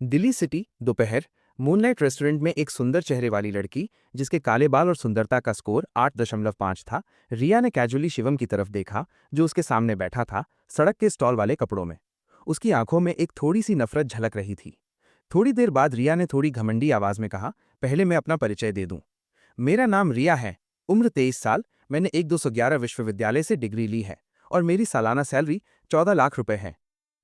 Delhi city दोपहर moonlight restaurant में एक सुंदर चेहरे वाली लड़की जिसके काले बाल और सुंदरता का स्कोर 8.5 था। रिया ने कैजुअली शिवम की तरफ देखा जो उसके सामने बैठा था, सड़क के स्टॉल वाले कपड़ों में। उसकी आंखों में एक थोड़ी सी नफरत झलक रही थी। थोड़ी देर बाद रिया ने थोड़ी घमंडी आवाज में कहा, पहले मैं अपना परिचय दे दूं। मेरा नाम रिया है, उम्र 23 साल, मैंने 1211 विश्वविद्यालय से डिग्री ली है और मेरी सालाना सैलरी 14 लाख रुपए है।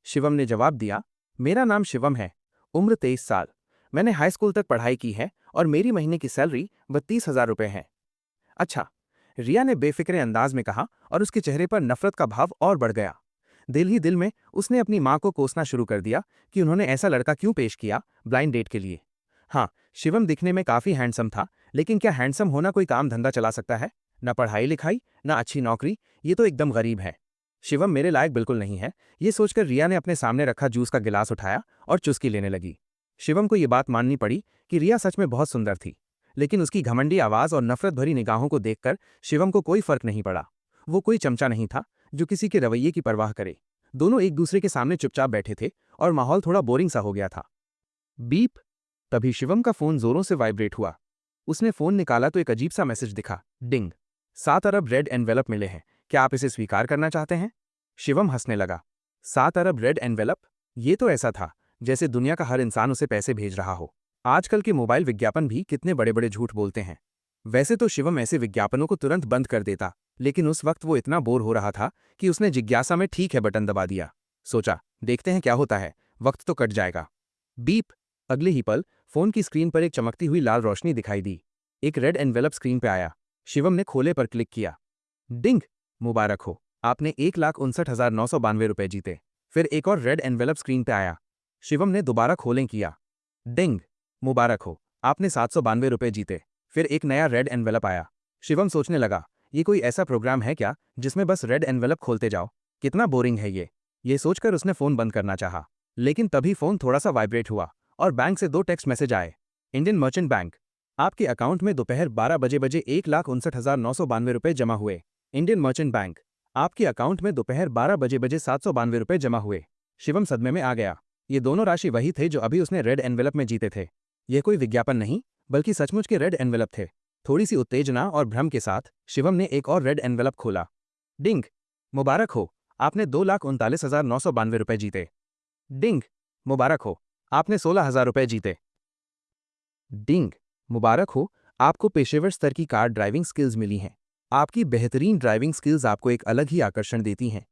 शिवम ने जवाब दिया, मेरा नाम शिवम है, उम्र 23 साल, मैंने हाई स्कूल तक पढ़ाई की है और मेरी महीने की सैलरी 32,000 रुपए है। अच्छा, रिया ने बेफिक्रे अंदाज में कहा और उसके चेहरे पर नफरत का भाव और बढ़ गया। दिल ही दिल में उसने अपनी माँ को कोसना शुरू कर दिया कि उन्होंने ऐसा लड़का क्यों पेश किया ब्लाइंड डेट के लिए। हाँ, शिवम दिखने में काफी हैंडसम था, लेकिन क्या हैंडसम होना कोई काम धंधा चला सकता है? न पढ़ाई लिखाई, न अच्छी नौकरी, ये तो एकदम गरीब है। शिवम मेरे लायक बिल्कुल नहीं है, ये सोचकर रिया ने अपने सामने रखा जूस का गिलास उठाया और चुस्की लेने लगी। शिवम को ये बात माननी पड़ी कि रिया सच में बहुत सुंदर थी, लेकिन उसकी घमंडी आवाज और नफरत भरी निगाहों को देखकर शिवम को कोई फर्क नहीं पड़ा। वो कोई चमचा नहीं था जो किसी के रवैये की परवाह करे। दोनों एक दूसरे के सामने चुपचाप बैठे थे और माहौल थोड़ा बोरिंग सा हो गया था। बीप। तभी शिवम का फोन जोरों से वाइब्रेट हुआ। उसने फोन निकाला तो एक अजीब सा मैसेज दिखा, डिंग। 7 अरब रेड एनवेलप मिले हैं, क्या आप इसे स्वीकार करना चाहते हैं? शिवम हंसने लगा। 7 अरब रेड एनवेलप? ये तो ऐसा था जैसे दुनिया का हर इंसान उसे पैसे भेज रहा हो। आजकल के मोबाइल विज्ञापन भी कितने बड़े बड़े झूठ बोलते हैं। वैसे तो शिवम ऐसे विज्ञापनों को तुरंत बंद कर देता, लेकिन उस वक्त वो इतना बोर हो रहा था कि उसने जिज्ञासा में ठीक है बटन दबा दिया। सोचा, देखते हैं क्या होता है, वक्त तो कट जाएगा। बीप। अगले ही पल फोन की स्क्रीन पर एक चमकती हुई लाल रोशनी दिखाई दी। एक रेड एनवेलप स्क्रीन पे आया। शिवम ने खोले पर क्लिक किया। डिंग। मुबारक हो, आपने 1,59,992 रुपए जीते। फिर एक और रेड एनवेलप स्क्रीन पे आया। शिवम ने दोबारा खोलें किया। डिंग। मुबारक हो, आपने 792 रुपए जीते। फिर एक नया रेड एनवेलप आया। शिवम सोचने लगा, ये कोई ऐसा प्रोग्राम है क्या जिसमें बस रेड एनवेलप खोलते जाओ? कितना बोरिंग है ये सोचकर उसने फोन बंद करना चाहा, लेकिन तभी फोन थोड़ा सा वाइब्रेट हुआ और बैंक से 2 टेक्स्ट मैसेज आए। इंडियन मर्चेंट बैंक, आपके अकाउंट में दोपहर 12 बजे 1,59,992 रुपए जमा हुए। इंडियन मर्चेंट बैंक, आपके अकाउंट में दोपहर 12 बजे 792 रुपए जमा हुए। शिवम सदमे में आ गया। ये दोनों राशि वही थे जो अभी उसने रेड एनवेलप में जीते थे। यह कोई विज्ञापन नहीं, बल्कि सचमुच के रेड एनवेलप थे। थोड़ी सी उत्तेजना और भ्रम के साथ शिवम ने एक और रेड एनवेलप खोला। डिंग। मुबारक हो, आपने 2,39,992 रुपए जीते। डिंग। मुबारक हो, आपने 16,000 रुपए जीते। डिंग। मुबारक हो, आपको पेशेवर स्तर की कार ड्राइविंग स्किल्स मिली हैं। आपकी बेहतरीन ड्राइविंग स्किल्स आपको एक अलग ही आकर्षण देती हैं।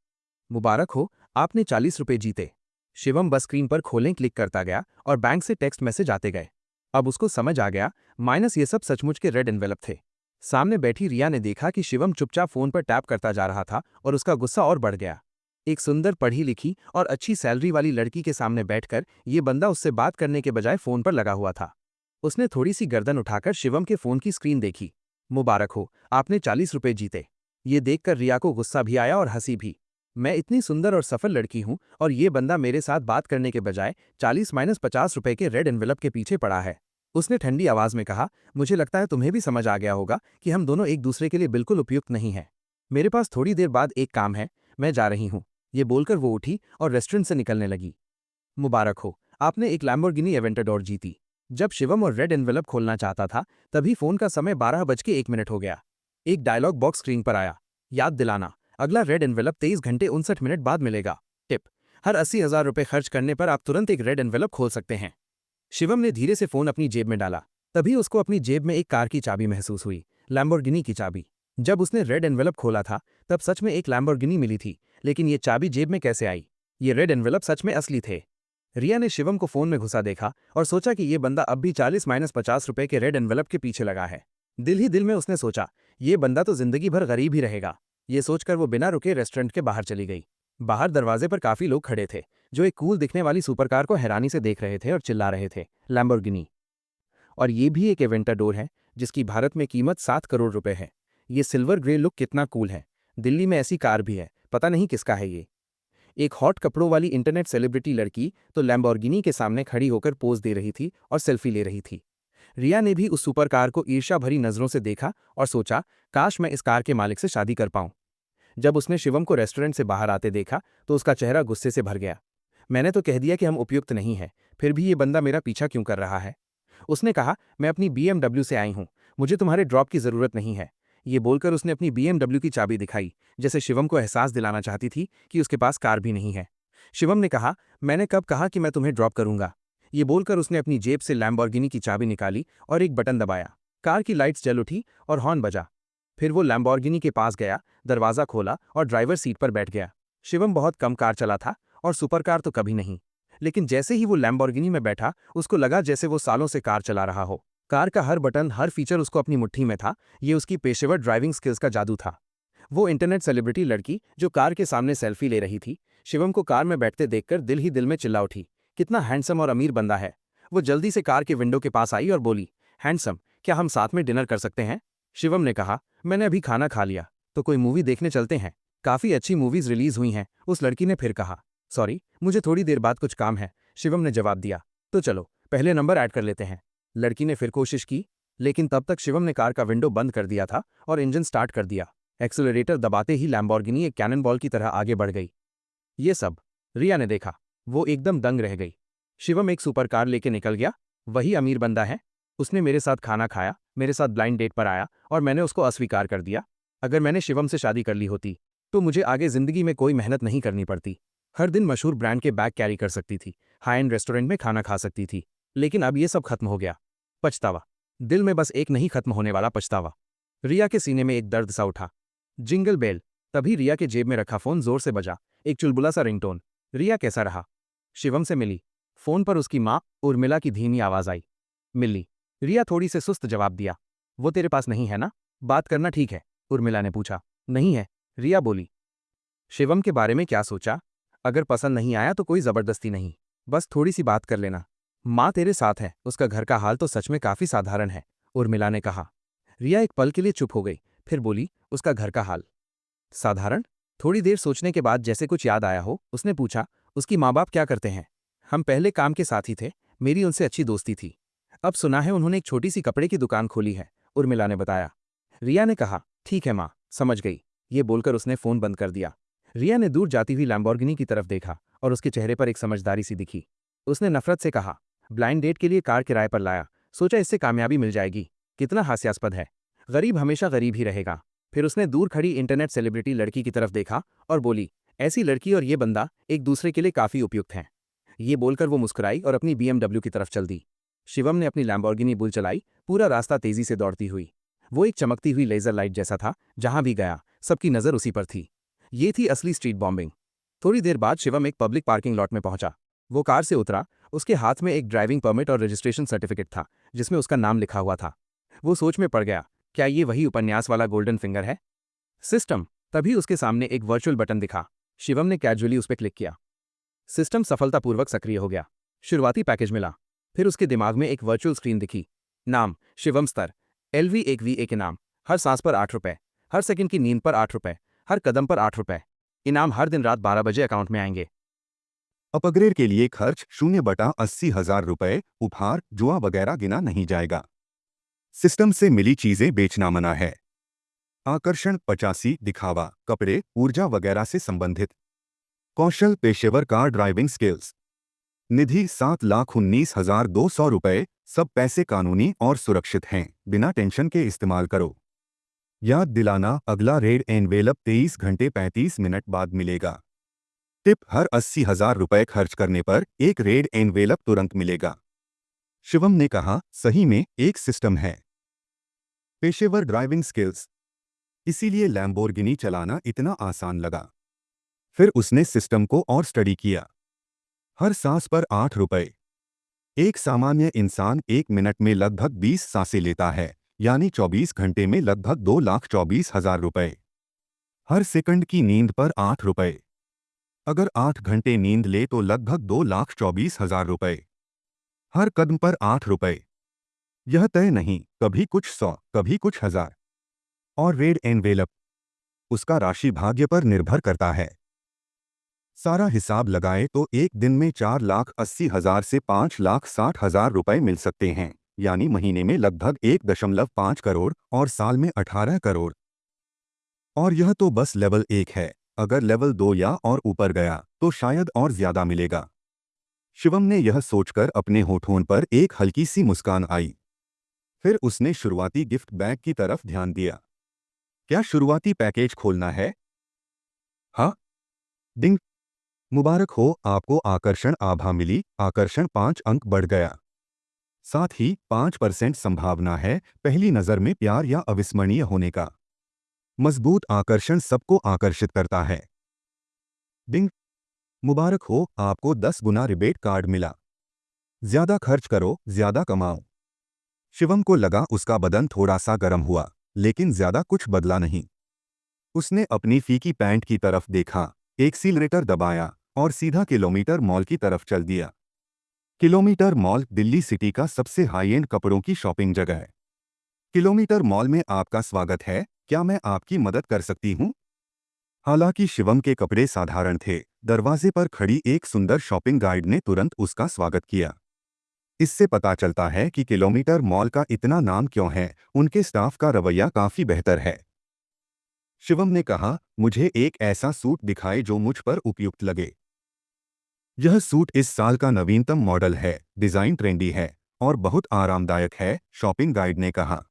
मुबारक हो, आपने 40 रुपए जीते। शिवम बस स्क्रीन पर खोलें क्लिक करता गया और बैंक से टेक्स्ट मैसेज आते गए। अब उसको समझ आ गया, माइनस ये सब सचमुच के रेड एनवेलप थे। सामने बैठी रिया ने देखा कि शिवम चुपचाप फोन पर टैप करता जा रहा था और उसका गुस्सा और बढ़ गया। एक सुंदर पढ़ी लिखी और अच्छी सैलरी वाली लड़की के सामने बैठकर ये बंदा उससे बात करने के बजाय फोन पर लगा हुआ था। उसने थोड़ी सी गर्दन उठाकर शिवम के फोन की स्क्रीन देखी। मुबारक हो, आपने 40 रुपए जीते। ये देखकर रिया को गुस्सा भी आया और हंसी भी। मैं इतनी सुंदर और सफल लड़की हूं और ये बंदा मेरे साथ बात करने के बजाय 40 - 50 रुपए के रेड एनवेलप के पीछे पड़ा है। उसने ठंडी आवाज में कहा, मुझे लगता है तुम्हें भी समझ आ गया होगा कि हम दोनों एक दूसरे के लिए बिल्कुल उपयुक्त नहीं हैं। मेरे पास थोड़ी देर बाद एक काम है, मैं जा रही हूँ। ये बोलकर वो उठी और रेस्टोरेंट से निकलने लगी। मुबारक हो, आपने एक लैम्बोर्गिनी एवेंटाडोर जीती। जब शिवम और रेड एनवेलप खोलना चाहता था, तभी फोन का समय 12 बज के 1 मिनट हो गया। एक डायलॉग बॉक्स स्क्रीन पर आया, याद दिलाना, अगला रेड एनवेलप 23 घंटे 59 मिनट बाद मिलेगा। टिप, हर 80,000 रुपए खर्च करने पर आप तुरंत एक रेड एनवेलप खोल सकते हैं। शिवम ने धीरे से फोन अपनी जेब में डाला। तभी उसको अपनी जेब में एक कार की चाबी महसूस हुई, लैम्बोर्गिनी की चाबी। जब उसने रेड एनवेलप खोला था, तब सच में एक लैम्बोर्गिनी मिली थी, लेकिन ये चाबी जेब में कैसे आई? ये रेड एनवेलप सच में असली थे। रिया ने शिवम को फोन में घुसा देखा और सोचा कि ये बंदा अब भी 40 - 50 रुपए के रेड एनवेलप के पीछे लगा है। दिल ही दिल में उसने सोचा, ये बंदा तो जिंदगी भर गरीब ही रहेगा। ये सोचकर वो बिना रुके रेस्टोरेंट के बाहर चली गई। बाहर दरवाजे पर काफी लोग खड़े थे, जो एक कूल दिखने वाली सुपरकार को हैरानी से देख रहे थे और चिल्ला रहे थे, लैम्बोर्गिनी। और ये भी एक एवेंटाडोर है जिसकी भारत में कीमत 7 करोड़ रुपए है। ये सिल्वर ग्रे लुक कितना कूल है। दिल्ली में ऐसी कार भी है, पता नहीं किसका है ये। एक हॉट कपड़ों वाली इंटरनेट सेलिब्रिटी लड़की तो लैम्बोर्गिनी के सामने खड़ी होकर पोज दे रही थी और सेल्फी ले रही थी। रिया ने भी उस सुपर कार को ईर्ष्या भरी नजरों से देखा और सोचा, काश मैं इस कार के मालिक से शादी कर पाऊं। जब उसने शिवम को रेस्टोरेंट से बाहर आते देखा तो उसका चेहरा गुस्से से भर गया। मैंने तो कह दिया कि हम उपयुक्त नहीं हैं, फिर भी ये बंदा मेरा पीछा क्यों कर रहा है? उसने कहा, मैं अपनी बीएमडब्ल्यू से आई हूँ, मुझे तुम्हारे ड्रॉप की ज़रूरत नहीं है। ये बोलकर उसने अपनी बीएमडब्ल्यू की चाबी दिखाई, जैसे शिवम को एहसास दिलाना चाहती थी कि उसके पास कार भी नहीं है। शिवम ने कहा, मैंने कब कहा कि मैं तुम्हें ड्रॉप करूंगा? ये बोलकर उसने अपनी जेब से लैम्बोर्गिनी की चाबी निकाली और एक बटन दबाया। कार की लाइट्स जल उठी और हॉर्न बजा। फिर वो लैम्बोर्गिनी के पास गया, दरवाज़ा खोला और ड्राइवर सीट पर बैठ गया। शिवम बहुत कम कार चला था और सुपर कार तो कभी नहीं। लेकिन जैसे ही वो लैम्बोर्गिनी में बैठा, उसको लगा जैसे वो सालों से कार चला रहा हो। कार का हर बटन, हर फीचर उसको अपनी मुट्ठी में था। ये उसकी पेशेवर ड्राइविंग स्किल्स का जादू था। वो इंटरनेट सेलिब्रिटी लड़की जो कार के सामने सेल्फी ले रही थी, शिवम को कार में बैठते देखकर दिल ही दिल में चिल्ला उठी, कितना हैंडसम और अमीर बंदा है। वो जल्दी से कार के विंडो के पास आई और बोली, हैंडसम, क्या हम साथ में डिनर कर सकते हैं? शिवम ने कहा, मैंने अभी खाना खा लिया, तो कोई मूवी देखने चलते हैं। काफी अच्छी मूवीज रिलीज हुई हैं। उस लड़की ने फिर कहा, सॉरी, मुझे थोड़ी देर बाद कुछ काम है। शिवम ने जवाब दिया, तो चलो पहले नंबर ऐड कर लेते हैं। लड़की ने फिर कोशिश की, लेकिन तब तक शिवम ने कार का विंडो बंद कर दिया था और इंजन स्टार्ट कर दिया। एक्सेलरेटर दबाते ही लैम्बोर्गिनी एक कैनन बॉल की तरह आगे बढ़ गई। ये सब रिया ने देखा। वो एकदम दंग रह गई। शिवम एक सुपर कार लेके निकल गया। वही अमीर बंदा है। उसने मेरे साथ खाना खाया, मेरे साथ ब्लाइंड डेट पर आया और मैंने उसको अस्वीकार कर दिया। अगर मैंने शिवम से शादी कर ली होती तो मुझे आगे जिंदगी में कोई मेहनत नहीं करनी पड़ती। हर दिन मशहूर ब्रांड के बैग कैरी कर सकती थी, हाई एंड रेस्टोरेंट में खाना खा सकती थी। लेकिन अब ये सब खत्म हो गया। पछतावा। दिल में बस एक नहीं खत्म होने वाला पछतावा। रिया के सीने में एक दर्द सा उठा। Jingle bell. तभी रिया के जेब में रखा फोन जोर से बजा, एक चुलबुला सा रिंगटोन। रिया कैसा रहा? शिवम से मिली। फोन पर उसकी माँ उर्मिला की धीमी आवाज आई, मिली। रिया थोड़ी से सुस्त जवाब दिया, वो तेरे पास नहीं है ना? बात करना ठीक है? उर्मिला ने पूछा। नहीं है, रिया बोली। शिवम के बारे में क्या सोचा? अगर पसंद नहीं आया तो कोई जबरदस्ती नहीं, बस थोड़ी सी बात कर लेना। माँ तेरे साथ है, उसका घर का हाल तो सच में काफी साधारण है, उर्मिला ने कहा। रिया एक पल के लिए चुप हो गई, फिर बोली, उसका घर का हाल साधारण? थोड़ी देर सोचने के बाद जैसे कुछ याद आया हो, उसने पूछा, उसकी माँ बाप क्या करते हैं? हम पहले काम के साथी थे, मेरी उनसे अच्छी दोस्ती थी। अब सुना है उन्होंने एक छोटी सी कपड़े की दुकान खोली है, उर्मिला ने बताया। रिया ने कहा, ठीक है माँ, समझ गई। ये बोलकर उसने फोन बंद कर दिया। रिया ने दूर जाती हुई लैम्बोर्गिनी की तरफ देखा और उसके चेहरे पर एक समझदारी सी दिखी। उसने नफरत से कहा, ब्लाइंड डेट के लिए कार किराए पर लाया, सोचा इससे कामयाबी मिल जाएगी। कितना हास्यास्पद है। गरीब हमेशा गरीब ही रहेगा। फिर उसने दूर खड़ी इंटरनेट सेलिब्रिटी लड़की की तरफ देखा और बोली, ऐसी लड़की और ये बंदा एक दूसरे के लिए काफी उपयुक्त हैं। ये बोलकर वो मुस्कुराई और अपनी बीएमडब्ल्यू की तरफ चल दी। शिवम ने अपनी लैम्बोर्गिनी बुल चलाई, पूरा रास्ता तेजी से दौड़ती हुई। वो एक चमकती हुई लेजर लाइट जैसा था, जहां भी गया सबकी नजर उसी पर थी। ये थी असली स्ट्रीट बॉम्बिंग। थोड़ी देर बाद शिवम एक पब्लिक पार्किंग लॉट में पहुंचा। वो कार से उतरा। उसके हाथ में एक ड्राइविंग परमिट और रजिस्ट्रेशन सर्टिफिकेट था, जिसमें उसका नाम लिखा हुआ था। वो सोच में पड़ गया, क्या ये वही उपन्यास वाला गोल्डन फिंगर है? सिस्टम। तभी उसके सामने एक वर्चुअल बटन दिखा। शिवम ने कैजुअली उस पर क्लिक किया। सिस्टम सफलतापूर्वक सक्रिय हो गया। शुरुआती पैकेज मिला। फिर उसके दिमाग में एक वर्चुअल स्क्रीन दिखी। नाम, शिवम स्तर, LV1VA के नाम, हर सांस पर 8 रुपए, हर सेकंड की नींद पर 8 रुपए, हर कदम पर 8 रुपए। इनाम हर दिन रात 12 बजे अकाउंट में आएंगे। अपग्रेड के लिए खर्च 0/80,000 रुपए, उपहार जुआ वगैरह गिना नहीं जाएगा। सिस्टम से मिली चीजें बेचना मना है। आकर्षण 85, दिखावा, कपड़े, ऊर्जा वगैरह से संबंधित। कौशल, पेशेवर कार ड्राइविंग स्किल्स। निधि 7,19,200 रुपए। सब पैसे कानूनी और सुरक्षित हैं, बिना टेंशन के इस्तेमाल करो। याद दिलाना, अगला रेड एनवेलप 23 घंटे 35 मिनट बाद मिलेगा। टिप, हर 80,000 रुपए खर्च करने पर एक रेड एनवेलप तुरंत मिलेगा। शिवम ने कहा, सही में एक सिस्टम है। पेशेवर ड्राइविंग स्किल्स। इसीलिए लैम्बोर्गिनी चलाना इतना आसान लगा। फिर उसने सिस्टम को और स्टडी किया। हर सांस पर 8 रुपए। एक सामान्य इंसान 1 मिनट में लगभग 20 सांसें लेता है, यानी 24 घंटे में लगभग 2,24,000 रुपए। हर सेकंड की नींद पर 8 रुपए। अगर 8 घंटे नींद ले तो लगभग 2,24,000 रुपए। हर कदम पर 8 रुपए। यह तय नहीं, कभी कुछ 100, कभी कुछ 1,000। और रेड एनवेलप, उसका राशि भाग्य पर निर्भर करता है। सारा हिसाब लगाए तो एक दिन में 4,80,000 से 5,60,000 रुपए मिल सकते हैं, यानी महीने में लगभग 1.5 करोड़ और साल में 18 करोड़। और यह तो बस लेवल 1 है। अगर लेवल 2 या और ऊपर गया तो शायद और ज्यादा मिलेगा। शिवम ने यह सोचकर अपने होठों पर एक हल्की सी मुस्कान आई। फिर उसने शुरुआती गिफ्ट बैग की तरफ ध्यान दिया। क्या शुरुआती पैकेज खोलना है? हाँ। डिंग। मुबारक हो, आपको आकर्षण आभा मिली। आकर्षण 5 अंक बढ़ गया। साथ ही 5% संभावना है पहली नजर में प्यार या अविस्मरणीय होने का। मजबूत आकर्षण सबको आकर्षित करता है। डिंग। मुबारक हो, आपको 10 गुना रिबेट कार्ड मिला। ज्यादा खर्च करो, ज्यादा कमाओ। शिवम को लगा उसका बदन थोड़ा सा गर्म हुआ, लेकिन ज्यादा कुछ बदला नहीं। उसने अपनी फीकी पैंट की तरफ देखा, एक्सीलरेटर दबाया और सीधा किलोमीटर मॉल की तरफ चल दिया। किलोमीटर मॉल दिल्ली सिटी का सबसे हाई एंड कपड़ों की शॉपिंग जगह है। किलोमीटर मॉल में आपका स्वागत है, क्या मैं आपकी मदद कर सकती हूँ? हालांकि शिवम के कपड़े साधारण थे, दरवाजे पर खड़ी एक सुंदर शॉपिंग गाइड ने तुरंत उसका स्वागत किया। इससे पता चलता है कि किलोमीटर मॉल का इतना नाम क्यों है, उनके स्टाफ का रवैया काफी बेहतर है। शिवम ने कहा, मुझे एक ऐसा सूट दिखाए जो मुझ पर उपयुक्त लगे। यह सूट इस साल का नवीनतम मॉडल है, डिजाइन ट्रेंडी है और बहुत आरामदायक है, शॉपिंग गाइड ने कहा।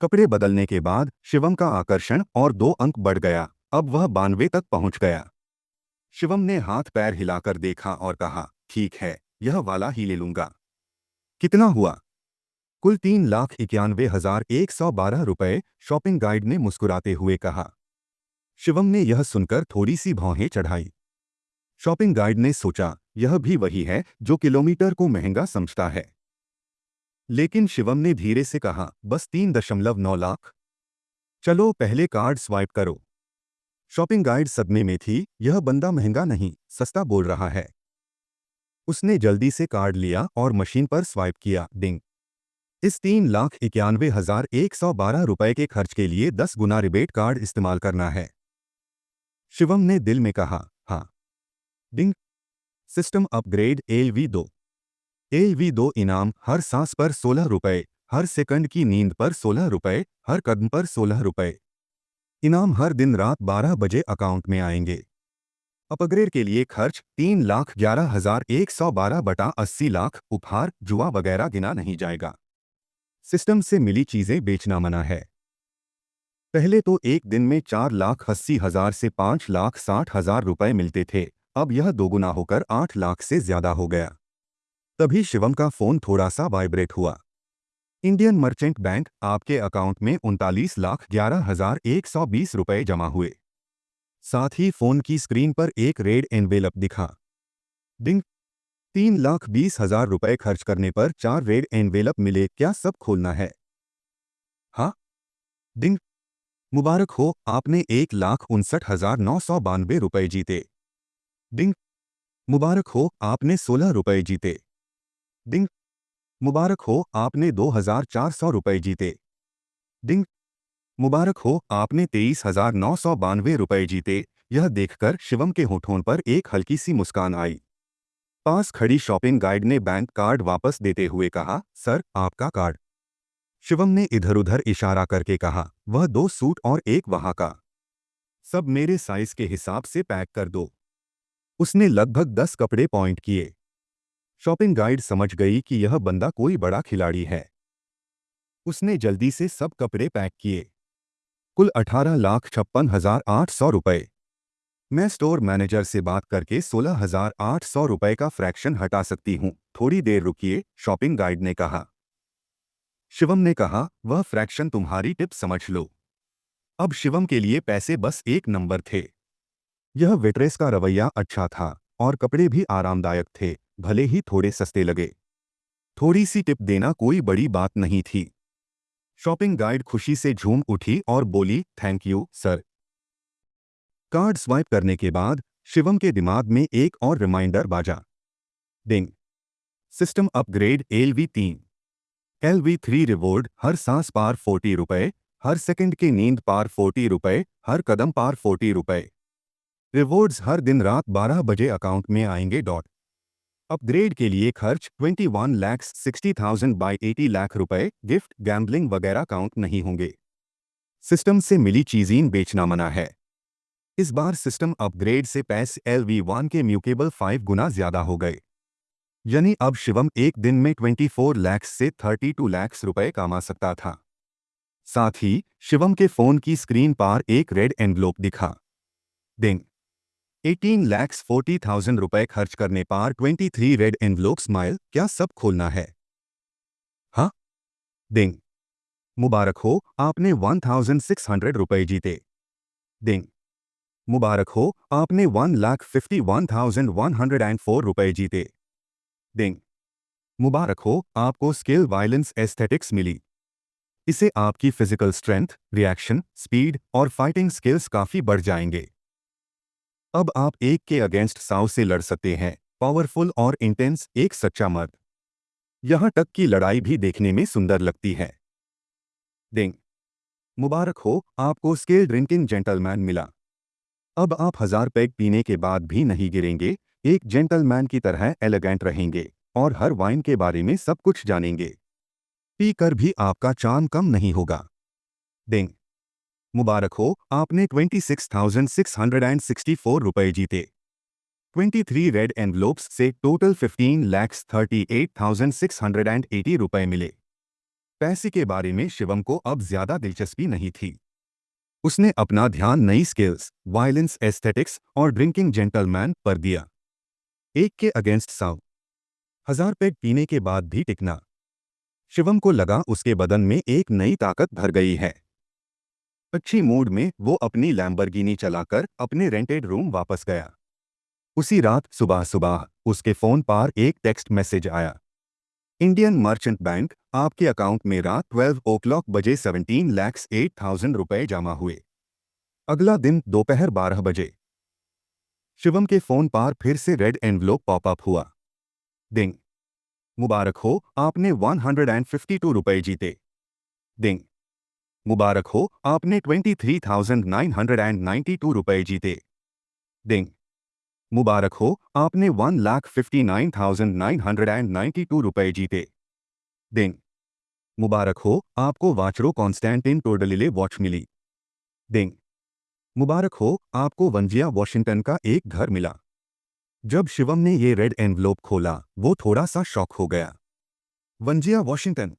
कपड़े बदलने के बाद शिवम का आकर्षण और 2 अंक बढ़ गया, अब वह 92 तक पहुंच गया। शिवम ने हाथ पैर हिलाकर देखा और कहा, ठीक है, यह वाला ही ले लूंगा। कितना हुआ? कुल 3,91,112 रुपए, शॉपिंग गाइड ने मुस्कुराते हुए कहा। शिवम ने यह सुनकर थोड़ी सी भौहें चढ़ाई। शॉपिंग गाइड ने सोचा, यह भी वही है जो किलोमीटर को महंगा समझता है। लेकिन शिवम ने धीरे से कहा, बस 3.9 लाख। चलो पहले कार्ड स्वाइप करो। शॉपिंग गाइड सदमे में थी, यह बंदा महंगा नहीं, सस्ता बोल रहा है। उसने जल्दी से कार्ड लिया और मशीन पर स्वाइप किया। डिंग। इस 3,91,112 रुपए के खर्च के लिए 10 गुना रिबेट कार्ड इस्तेमाल करना है। शिवम ने दिल में कहा, हाँ। डिंग। System upgrade LV2। LV2 इनाम, हर सांस पर 16 रुपए, हर सेकंड की नींद पर 16 रुपए, हर कदम पर 16 रुपए। इनाम हर दिन रात 12 बजे अकाउंट में आएंगे। अपग्रेड के लिए खर्च 3,11,112 बटा 80 लाख। उपहार, जुआ वगैरह गिना नहीं जाएगा। सिस्टम से मिली चीजें बेचना मना है। पहले तो एक दिन में 4,80,000 से 5,60,000 रुपए मिलते थे, अब यह दोगुना होकर 8 लाख से ज्यादा हो गया। तभी शिवम का फोन थोड़ा सा वाइब्रेट हुआ। इंडियन मर्चेंट बैंक, आपके अकाउंट में 39,11,120 रुपए जमा हुए। साथ ही फोन की स्क्रीन पर एक रेड एनवेलप दिखा। डिंग। 3,20,000 रुपए खर्च करने पर 4 रेड एनवेलप मिले, क्या सब खोलना है? हाँ। डिंग। मुबारक हो, आपने 1,59,992 रुपए जीते। डिंग। मुबारक हो, आपने 16 रुपए जीते। डिंग। मुबारक हो, आपने 2,400 रुपए जीते। डिंग। मुबारक हो, आपने 23,992 रुपए जीते। यह देखकर शिवम के होठों पर एक हल्की सी मुस्कान आई। पास खड़ी शॉपिंग गाइड ने बैंक कार्ड वापस देते हुए कहा, सर, आपका कार्ड। शिवम ने इधर-उधर इशारा करके कहा, वह 2 सूट और एक वहां का। सब मेरे साइज के हिसाब से पैक कर दो। उसने लगभग 10 कपड़े पॉइंट किए। शॉपिंग गाइड समझ गई कि यह बंदा कोई बड़ा खिलाड़ी है। उसने जल्दी से सब कपड़े पैक किए। कुल 18,56,800 रुपए। मैं स्टोर मैनेजर से बात करके 16,800 रुपए का फ्रैक्शन हटा सकती हूँ, थोड़ी देर रुकिए, शॉपिंग गाइड ने कहा। शिवम ने कहा, वह फ्रैक्शन तुम्हारी टिप समझ लो। अब शिवम के लिए पैसे बस एक नंबर थे। यह वेट्रेस का रवैया अच्छा था और कपड़े भी आरामदायक थे, भले ही थोड़े सस्ते लगे। थोड़ी सी टिप देना कोई बड़ी बात नहीं थी। शॉपिंग गाइड खुशी से झूम उठी और बोली, thank you sir. Card swipe करने के बाद शिवम के दिमाग में एक और रिमाइंडर बाजा। Ding. System upgrade LV3। LV3 reward, हर सांस पार 40 रुपए, हर सेकंड की नींद पार 40 रुपए, हर कदम पार 40 रुपए। रिवॉर्ड्स हर दिन रात 12 बजे अकाउंट में आएंगे। अपग्रेड के लिए खर्च 21,60,000 बाई 80 लाख रुपए। गिफ्ट, गैम्बलिंग वगैरह काउंट नहीं होंगे। सिस्टम से मिली चीजें बेचना मना है। इस बार सिस्टम अपग्रेड से पैसे LV1 के म्यूकेबल 5 गुना ज्यादा हो गए। यानी अब शिवम एक दिन में 24 लाख से 32 लाख रुपए कमा सकता था। साथ ही शिवम के फोन की स्क्रीन पर एक रेड एनवलप दिखा। डिंग। 18,40,000 रुपए खर्च करने पर 23 रेड एनवलप स्माइल, क्या सब खोलना है? हाँ। डिंग। मुबारक हो, आपने 1,600 रुपए जीते। डिंग। मुबारक हो, आपने 1,51,104 रुपए जीते। डिंग। मुबारक हो, आपको स्किल वायलेंस एस्थेटिक्स मिली। इससे आपकी फिजिकल स्ट्रेंथ, रिएक्शन स्पीड और फाइटिंग स्किल्स काफी बढ़ जाएंगे। अब आप एक के अगेंस्ट 100 से लड़ सकते हैं, पावरफुल और इंटेंस, एक सच्चा मर्द। यहां तक कि लड़ाई भी देखने में सुंदर लगती है। डिंग। मुबारक हो, आपको स्किल ड्रिंकिंग जेंटलमैन मिला। अब आप 1000 पैग पीने के बाद भी नहीं गिरेंगे, एक जेंटलमैन की तरह एलिगेंट रहेंगे और हर वाइन के बारे में सब कुछ जानेंगे। पी कर भी आपका चार्म कम नहीं होगा। डिंग। मुबारक हो, आपने 26,664 रुपए जीते। 23 रेड एनवलप्स से टोटल 15,38,680 रुपए मिले। पैसे के बारे में शिवम को अब ज्यादा दिलचस्पी नहीं थी। उसने अपना ध्यान नई स्किल्स, वायलेंस एस्थेटिक्स और ड्रिंकिंग जेंटलमैन पर दिया। एक के अगेंस्ट 100, 1000 पैग पीने के बाद भी टिकना। शिवम को लगा उसके बदन में एक नई ताकत भर गई है। अच्छी मूड में वो अपनी लैम्बोर्गिनी चलाकर अपने रेंटेड रूम वापस गया। उसी रात सुबह सुबह उसके फोन पर एक टेक्स्ट मैसेज आया। इंडियन मर्चेंट बैंक, आपके अकाउंट में रात 12 ओ क्लॉक बजे 17,08,000 रुपए जमा हुए। अगला दिन दोपहर 12 बजे शिवम के फोन पर फिर से रेड एनवलप पॉपअप हुआ। डिंग। मुबारक हो, आपने 152 रुपए जीते। डिंग। मुबारक हो, आपने 23,992 रुपए जीते। डिंग। मुबारक हो, आपने 1,59,992 रुपए जीते। डिंग। मुबारक हो, आपको वाचरो कॉन्स्टेंटिन टोडलिले वॉच मिली। डिंग। मुबारक हो, आपको वंजिया वॉशिंगटन का एक घर मिला। जब शिवम ने ये रेड एनवलप खोला, वो थोड़ा सा शॉक हो गया। वंजिया वॉशिंगटन,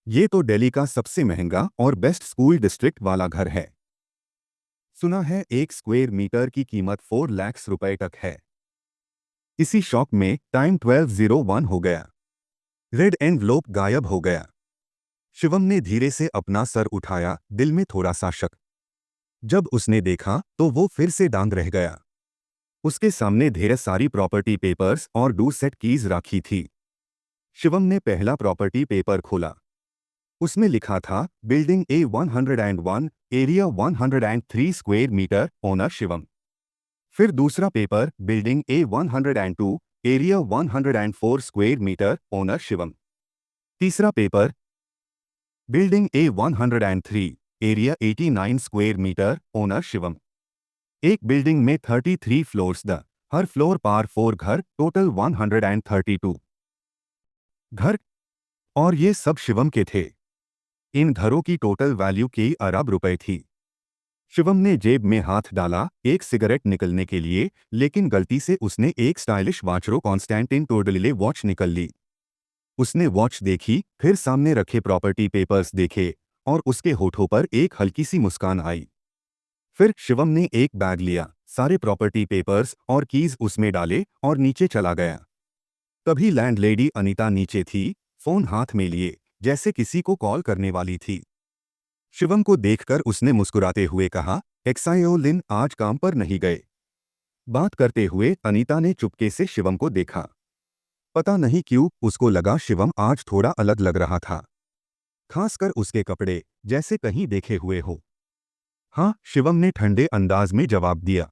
ये तो दिल्ली का सबसे महंगा और बेस्ट स्कूल डिस्ट्रिक्ट वाला घर है। सुना है एक स्क्वायर मीटर की कीमत 4 लाख रुपए तक है। इसी शॉक में टाइम 12:01 हो गया। रेड एनवलप गायब हो गया। शिवम ने धीरे से अपना सर उठाया, दिल में थोड़ा सा शक। जब उसने देखा तो वो फिर से दंग रह गया। उसके सामने ढेर सारी प्रॉपर्टी पेपर्स और 2 सेट कीज रखी थी। शिवम ने पहला प्रॉपर्टी पेपर खोला। उसमें लिखा था building A 101, area 103 square metre, owner Shivam. फिर दूसरा paper building A 102, area 104 square metre, owner Shivam. तीसरा paper building A 103, area 89 square metre, owner Shivam. एक बिल्डिंग में 33 फ्लोर्स द हर फ्लोर पर 4 घर, टोटल 132 घर। और ये सब शिवम के थे। इन घरों की टोटल वैल्यू कई अरब रुपए थी। शिवम ने जेब में हाथ डाला एक सिगरेट निकलने के लिए, लेकिन गलती से उसने एक स्टाइलिश वाचरो कॉन्स्टेंटिन टोडलिले वॉच निकल ली। उसने वॉच देखी, फिर सामने रखे प्रॉपर्टी पेपर्स देखे और उसके होठों पर एक हल्की सी मुस्कान आई। फिर शिवम ने एक बैग लिया, सारे प्रॉपर्टी पेपर्स और कीज उसमें डाले और नीचे चला गया। तभी लैंडलेडी अनीता नीचे थी, फोन हाथ में लिए, जैसे किसी को कॉल करने वाली थी। शिवम को देखकर उसने मुस्कुराते हुए कहा, एक्सायो लिन आज काम पर नहीं गए। बात करते हुए अनीता ने चुपके से शिवम को देखा। पता नहीं क्यों उसको लगा शिवम आज थोड़ा अलग लग रहा था, खासकर उसके कपड़े, जैसे कहीं देखे हुए हो। हाँ, शिवम ने ठंडे अंदाज में जवाब दिया।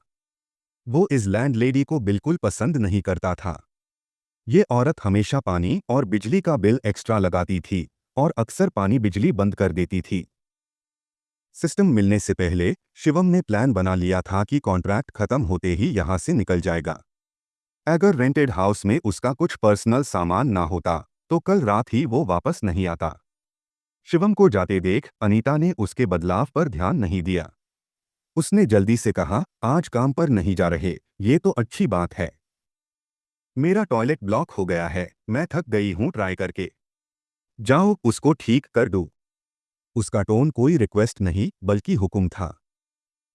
वो इस लैंडलेडी को बिल्कुल पसंद नहीं करता था। ये औरत हमेशा पानी और बिजली का बिल एक्स्ट्रा लगाती थी और अक्सर पानी बिजली बंद कर देती थी। सिस्टम मिलने से पहले शिवम ने प्लान बना लिया था कि कॉन्ट्रैक्ट खत्म होते ही यहां से निकल जाएगा। अगर रेंटेड हाउस में उसका कुछ पर्सनल सामान ना होता तो कल रात ही वो वापस नहीं आता। शिवम को जाते देख अनीता ने उसके बदलाव पर ध्यान नहीं दिया। उसने जल्दी से कहा, आज काम पर नहीं जा रहे, ये तो अच्छी बात है। मेरा टॉयलेट ब्लॉक हो गया है, मैं थक गई हूँ ट्राई करके। जाओ उसको ठीक कर दो। उसका टोन कोई रिक्वेस्ट नहीं बल्कि हुक्म था।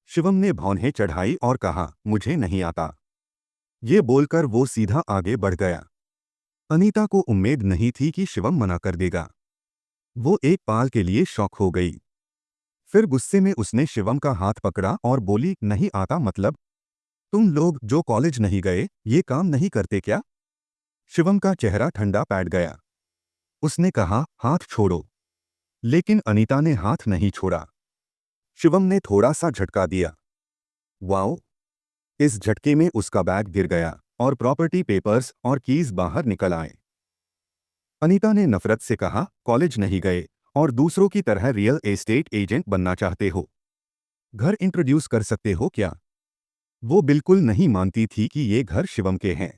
शिवम ने भौंहें चढ़ाई और कहा, मुझे नहीं आता। ये बोलकर वो सीधा आगे बढ़ गया। अनीता को उम्मीद नहीं थी कि शिवम मना कर देगा। वो एक पाल के लिए शॉक हो गई। फिर गुस्से में उसने शिवम का हाथ पकड़ा और बोली, नहीं आता मतलब? तुम लोग जो कॉलेज नहीं गए ये काम नहीं करते क्या? शिवम का चेहरा ठंडा पैट गया। उसने कहा, हाथ छोड़ो। लेकिन अनीता ने हाथ नहीं छोड़ा। शिवम ने थोड़ा सा झटका दिया। वाओ! इस झटके में उसका बैग गिर गया और प्रॉपर्टी पेपर्स और कीज बाहर निकल आए। अनीता ने नफरत से कहा, कॉलेज नहीं गए और दूसरों की तरह रियल एस्टेट एजेंट बनना चाहते हो? घर इंट्रोड्यूस कर सकते हो क्या? वो बिल्कुल नहीं मानती थी कि ये घर शिवम के हैं।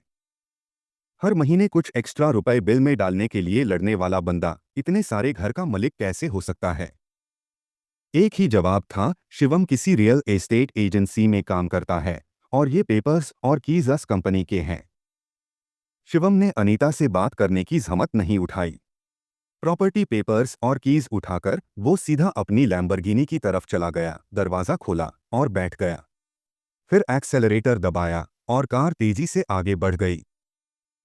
हर महीने कुछ एक्स्ट्रा रुपए बिल में डालने के लिए लड़ने वाला बंदा इतने सारे घर का मालिक कैसे हो सकता है? एक ही जवाब था, शिवम किसी रियल एस्टेट एजेंसी में काम करता है और ये पेपर्स और कीज अस कंपनी के हैं। शिवम ने अनीता से बात करने की हिम्मत नहीं उठाई। प्रॉपर्टी पेपर्स और कीज उठाकर वो सीधा अपनी लैम्बोर्गिनी की तरफ चला गया, दरवाजा खोला और बैठ गया। फिर एक्सेलरेटर दबाया और कार तेजी से आगे बढ़ गई।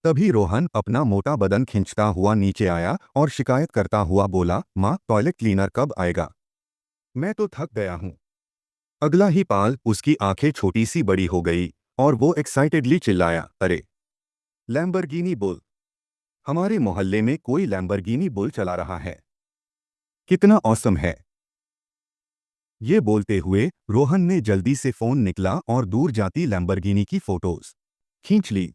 तभी रोहन अपना मोटा बदन खींचता हुआ नीचे आया और शिकायत करता हुआ बोला, माँ टॉयलेट क्लीनर कब आएगा? मैं तो थक गया हूँ। अगला ही पाल उसकी आंखें छोटी सी बड़ी हो गई और वो एक्साइटेडली चिल्लाया, अरे लैम्बोर्गिनी बुल! हमारे मोहल्ले में कोई लैम्बोर्गिनी बुल चला रहा है। कितना ऑसम है! ये बोलते हुए रोहन ने जल्दी से फोन निकला और दूर जाती लैम्बोर्गिनी की फोटोज खींच ली।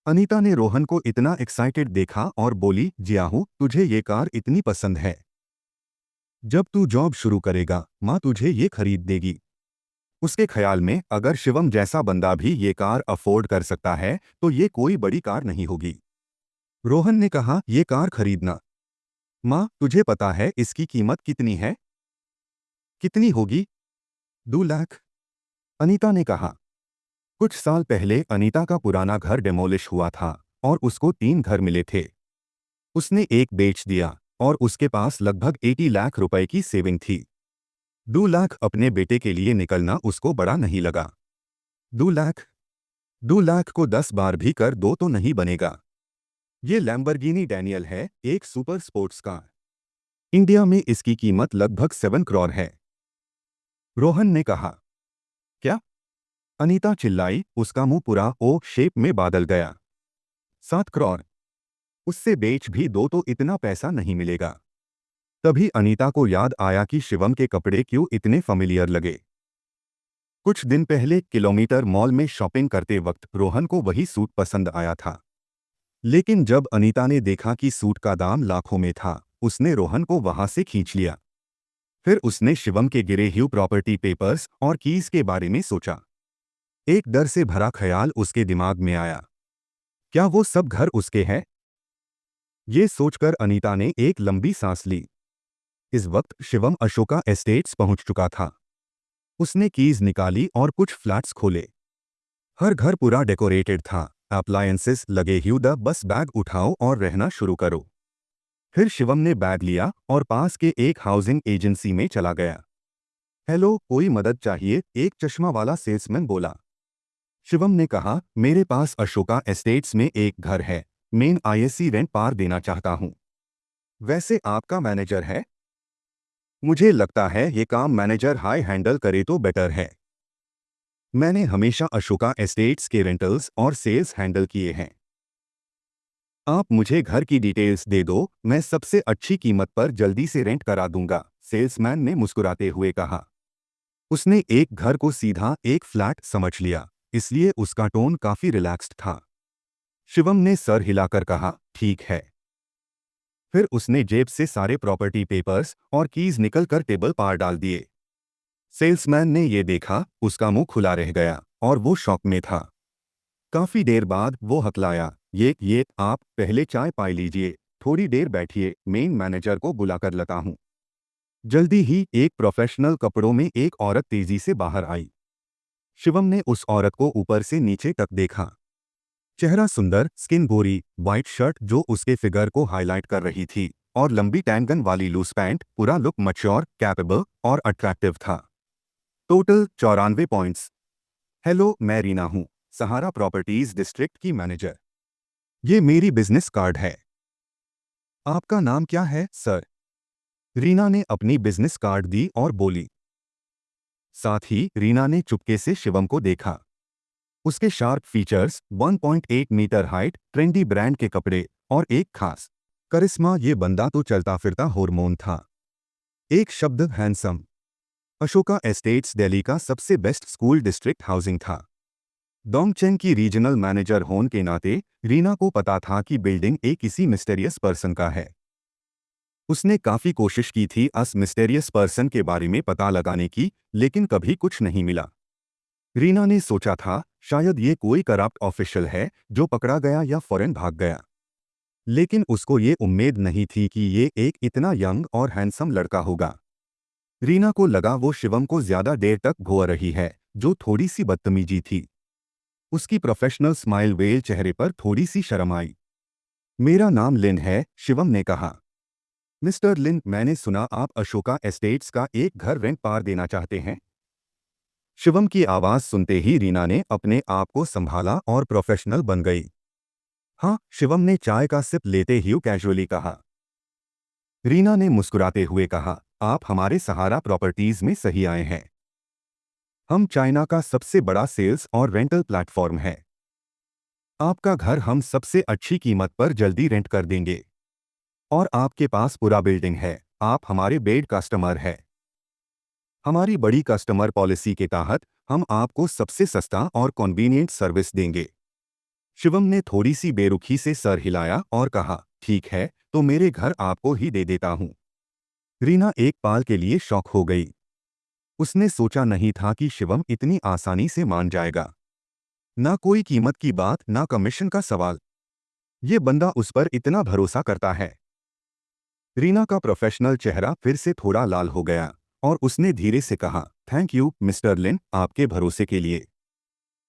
अनीता ने रोहन को इतना एक्साइटेड देखा और बोली, जियाहू तुझे ये कार इतनी पसंद है? जब तू जॉब शुरू करेगा माँ तुझे ये खरीद देगी। उसके ख्याल में अगर शिवम जैसा बंदा भी ये कार अफोर्ड कर सकता है तो ये कोई बड़ी कार नहीं होगी। रोहन ने कहा, ये कार खरीदना? माँ तुझे पता है इसकी कीमत कितनी है? कितनी होगी? 2 लाख। अनीता ने कहा। कुछ साल पहले अनीता का पुराना घर डेमोलिश हुआ था और उसको 3 घर मिले थे। उसने एक बेच दिया और उसके पास लगभग 80 लाख रुपए की सेविंग थी। 2 लाख अपने बेटे के लिए निकलना उसको बड़ा नहीं लगा। 2 लाख 2 लाख को 10 बार भी कर दो तो नहीं बनेगा। ये लैम्बोर्गिनी डैनियल है, एक सुपर स्पोर्ट्स कार। इंडिया में इसकी कीमत लगभग 7 करोड़ है। रोहन ने कहा। क्या? अनीता चिल्लाई, उसका मुंह पूरा ओ शेप में बादल गया। 7 करोड़? उससे बेच भी दो तो इतना पैसा नहीं मिलेगा। तभी अनीता को याद आया कि शिवम के कपड़े क्यों इतने फैमिलियर लगे। कुछ दिन पहले किलोमीटर मॉल में शॉपिंग करते वक्त रोहन को वही सूट पसंद आया था। लेकिन जब अनीता ने देखा कि सूट का दाम लाखों में था, उसने रोहन को वहां से खींच लिया। फिर उसने शिवम के गिरे हुए प्रॉपर्टी पेपर्स और कीज के बारे में सोचा। एक डर से भरा ख्याल उसके दिमाग में आया। क्या वो सब घर उसके हैं? ये सोचकर अनीता ने एक लंबी सांस ली। इस वक्त शिवम अशोका एस्टेट्स पहुंच चुका था। उसने कीज निकाली और कुछ फ्लैट्स खोले। हर घर पूरा डेकोरेटेड था, अप्लायंसेस लगे हुए, बस बैग उठाओ और रहना शुरू करो। फिर शिवम ने बैग लिया और पास के एक हाउसिंग एजेंसी में चला गया। हेलो, कोई मदद चाहिए? एक चश्मा वाला सेल्समैन बोला। शिवम ने कहा, मेरे पास अशोका एस्टेट्स में एक घर है, मेन आईएससी रेंट पार देना चाहता हूँ। वैसे आपका मैनेजर है? मुझे लगता है ये काम मैनेजर हाई हैंडल करे तो बेटर है। मैंने हमेशा अशोका एस्टेट्स के रेंटल्स और सेल्स हैंडल किए हैं। आप मुझे घर की डिटेल्स दे दो, मैं सबसे अच्छी कीमत पर जल्दी से रेंट करा दूंगा, सेल्समैन ने मुस्कुराते हुए कहा। उसने एक घर को सीधा एक फ्लैट समझ लिया, इसलिए उसका टोन काफी रिलैक्स्ड था। शिवम ने सर हिलाकर कहा, ठीक है। फिर उसने जेब से सारे प्रॉपर्टी पेपर्स और कीज निकलकर टेबल पार डाल दिए। सेल्समैन ने ये देखा, उसका मुंह खुला रह गया और वो शॉक में था। काफी देर बाद वो हकलाया, ये आप पहले चाय पाई लीजिए, थोड़ी देर बैठिए, मेन मैनेजर को बुलाकर लाता हूँ। जल्दी ही एक प्रोफेशनल कपड़ों में एक औरत तेजी से बाहर आई। शिवम ने उस औरत को ऊपर से नीचे तक देखा। चेहरा सुंदर, स्किन गोरी, वाइट शर्ट जो उसके फिगर को हाईलाइट कर रही थी, और लंबी टैंगन वाली लूज पैंट, पूरा लुक मैच्योर, कैपेबल और अट्रैक्टिव था। Total 94 points. हेलो, मैं रीना हूँ, सहारा प्रॉपर्टीज डिस्ट्रिक्ट की मैनेजर। ये मेरी बिजनेस कार्ड है। आपका नाम क्या है, सर? रीना ने अपनी बिजनेस कार्ड दी और बोली। साथ ही रीना ने चुपके से शिवम को देखा। उसके sharp features, 1.8 metre height, trendy brand के कपड़े और एक खास करिश्मा। ये बंदा तो चलता फिरता हार्मोन था। एक शब्द, हैंडसम। अशोका एस्टेट्स दिल्ली का सबसे बेस्ट स्कूल डिस्ट्रिक्ट हाउसिंग था। डोंगचेन की रीजनल मैनेजर होने के नाते रीना को पता था कि बिल्डिंग एक किसी मिस्टीरियस पर्सन का है। उसने काफी कोशिश की थी उस मिस्टीरियस पर्सन के बारे में पता लगाने की, लेकिन कभी कुछ नहीं मिला। रीना ने सोचा था शायद ये कोई करप्ट ऑफिशियल है जो पकड़ा गया या फॉरेन भाग गया, लेकिन उसको ये उम्मीद नहीं थी कि ये एक इतना यंग और हैंडसम लड़का होगा। रीना को लगा वो शिवम को ज्यादा देर तक घूर रही है, जो थोड़ी सी बदतमीजी थी। उसकी प्रोफेशनल स्माइल वेल चेहरे पर थोड़ी सी शर्म आई। मेरा नाम लिन है, शिवम ने कहा। मिस्टर लिन, मैंने सुना आप अशोका एस्टेट्स का एक घर रेंट पार देना चाहते हैं। शिवम की आवाज सुनते ही रीना ने अपने आप को संभाला और प्रोफेशनल बन गई। हाँ, शिवम ने चाय का सिप लेते ही कैजुअली कहा। रीना ने मुस्कुराते हुए कहा, आप हमारे सहारा प्रॉपर्टीज में सही आए हैं। हम चाइना का सबसे बड़ा सेल्स और रेंटल प्लेटफॉर्म है। आपका घर हम सबसे अच्छी कीमत पर जल्दी रेंट कर देंगे। और आपके पास पूरा बिल्डिंग है, आप हमारे बेड कस्टमर है। हमारी बड़ी कस्टमर पॉलिसी के तहत हम आपको सबसे सस्ता और कन्वीनियंट सर्विस देंगे। शिवम ने थोड़ी सी बेरुखी से सर हिलाया और कहा, ठीक है, तो मेरे घर आपको ही दे देता हूँ। रीना एक पाल के लिए शॉक हो गई। उसने सोचा नहीं था कि शिवम इतनी आसानी से मान जाएगा। ना कोई कीमत की बात, ना कमीशन का सवाल। ये बंदा उस पर इतना भरोसा करता है। रीना का प्रोफेशनल चेहरा फिर से थोड़ा लाल हो गया और उसने धीरे से कहा, थैंक यू मिस्टर लिन, आपके भरोसे के लिए।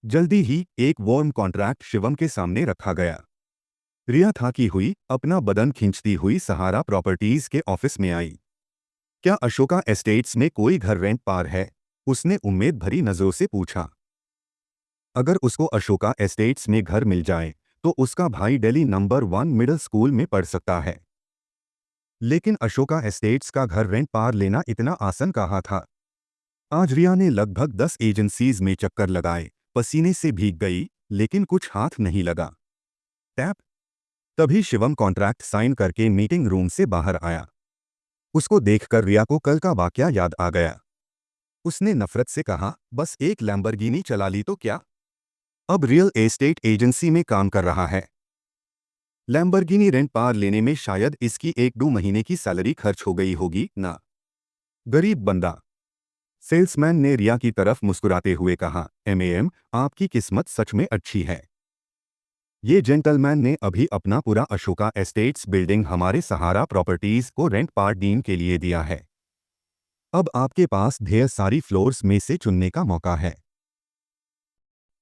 जल्दी ही एक वार्म कॉन्ट्रैक्ट शिवम के सामने रखा गया। रिया थाकी हुई अपना बदन खींचती हुई सहारा प्रॉपर्टीज के ऑफिस में आई। क्या अशोका एस्टेट्स में कोई घर रेंट पार है? उसने उम्मीद भरी नजरों से पूछा। अगर उसको अशोका एस्टेट्स में घर मिल जाए तो उसका भाई दिल्ली नंबर 1 मिडिल स्कूल में पढ़ सकता है। लेकिन अशोका एस्टेट्स का घर रेंट पार लेना इतना आसान कहाँ था। आज रिया ने लगभग 10 एजेंसीज में चक्कर लगाए, पसीने से भीग गई, लेकिन कुछ हाथ नहीं लगा। टैप। तभी शिवम कॉन्ट्रैक्ट साइन करके मीटिंग रूम से बाहर आया। उसको देखकर रिया को कल का वाकया याद आ गया। उसने नफरत से कहा, बस एक लैम्बोर्गिनी चला ली तो क्या? अब रियल एस्टेट एजेंसी में काम कर रहा है। लैम्बोर्गिनी रेंट पार लेने में शायद इसकी 1-2 महीने की सैलरी खर्च हो गई होगी ना। गरीब बंदा। सेल्समैन ने रिया की तरफ मुस्कुराते हुए कहा, एमएम, आपकी किस्मत सच में अच्छी है। ये जेंटलमैन ने अभी अपना पूरा अशोका एस्टेट्स बिल्डिंग हमारे सहारा प्रॉपर्टीज को रेंट पार डीन के लिए दिया है। अब आपके पास ढेर सारी फ्लोर्स में से चुनने का मौका है।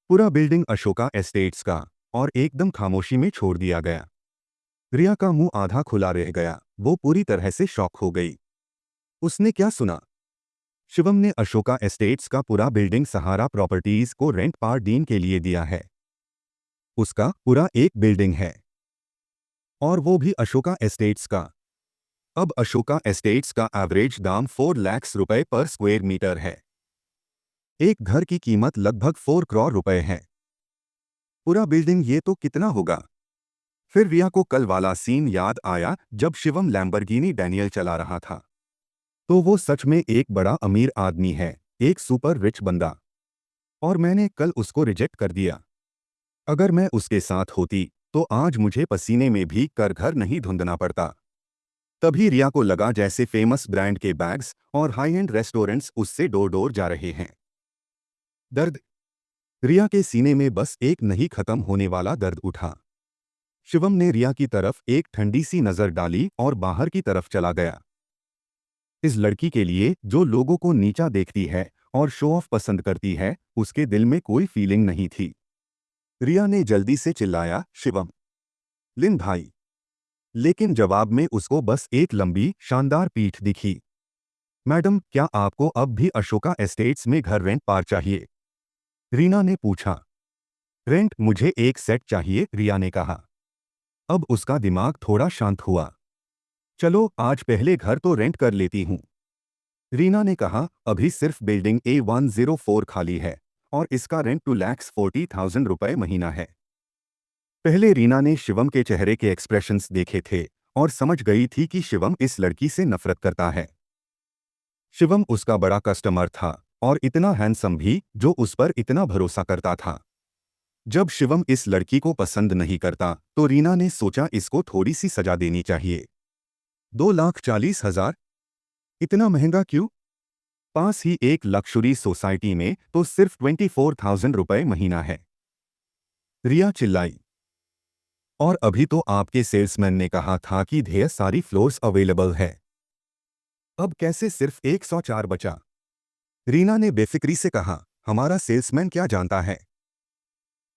पूरा बिल्डिंग अशोका एस्टेट्स का, और एकदम खामोशी में छोड़ दिया गया। रिया का मुंह आधा खुला रह गया, वो पूरी तरह से शॉक हो गई। उसने क्या सुना? शिवम ने अशोका एस्टेट्स का पूरा बिल्डिंग सहारा प्रॉपर्टीज को रेंट पार डीन के लिए दिया है। उसका पूरा एक बिल्डिंग है, और वो भी अशोका एस्टेट्स का। अब अशोका एस्टेट्स का एवरेज दाम 4 लाख रुपए पर स्क्वायर मीटर है। एक घर की कीमत लगभग 4 करोड़ रुपए है। पूरा बिल्डिंग, ये तो कितना होगा? फिर रिया को कल वाला सीन याद आया जब शिवम लैम्बोर्गिनी डैनियल चला रहा था। तो वो सच में एक बड़ा अमीर आदमी है, एक सुपर रिच बंदा। और मैंने कल उसको रिजेक्ट कर दिया। अगर मैं उसके साथ होती तो आज मुझे पसीने में भीग कर घर नहीं ढूंढना पड़ता। तभी रिया को लगा जैसे फेमस ब्रांड के बैग्स और हाई एंड रेस्टोरेंट्स उससे डोर डोर जा रहे हैं। दर्द। रिया के सीने में बस एक नहीं खत्म होने वाला दर्द उठा। शिवम ने रिया की तरफ एक ठंडी सी नजर डाली और बाहर की तरफ चला गया। इस लड़की के लिए जो लोगों को नीचा देखती है और शो ऑफ पसंद करती है, उसके दिल में कोई फीलिंग नहीं थी। रिया ने जल्दी से चिल्लाया, शिवम, लिन भाई। लेकिन जवाब में उसको बस एक लंबी शानदार पीठ दिखी। मैडम, क्या आपको अब भी अशोका एस्टेट्स में घर रेंट पर चाहिए? रीना ने पूछा। रेंट? मुझे एक सेट चाहिए, रिया ने कहा। अब उसका दिमाग थोड़ा शांत हुआ। चलो आज पहले घर तो रेंट कर लेती हूँ, रीना ने कहा। अभी सिर्फ बिल्डिंग A104 खाली है और इसका रेंट 2,40,000 रुपए महीना है। पहले रीना ने शिवम के चेहरे के एक्सप्रेशंस देखे थे और समझ गई थी कि शिवम इस लड़की से नफरत करता है। शिवम उसका बड़ा कस्टमर था और इतना हैंडसम भी, जो उस पर इतना भरोसा करता था। जब शिवम इस लड़की को पसंद नहीं करता तो रीना ने सोचा इसको थोड़ी सी सजा देनी चाहिए। 2,40,000? इतना महंगा क्यों? पास ही एक लक्सुरी सोसाइटी में तो सिर्फ 24,000 रुपए महीना है, रिया चिल्लाई। और अभी तो आपके सेल्समैन ने कहा था कि ढेर सारी फ्लोर्स अवेलेबल है। अब कैसे सिर्फ 104 बचा? रीना ने बेफिक्री से कहा। हमारा सेल्समैन क्या जानता है,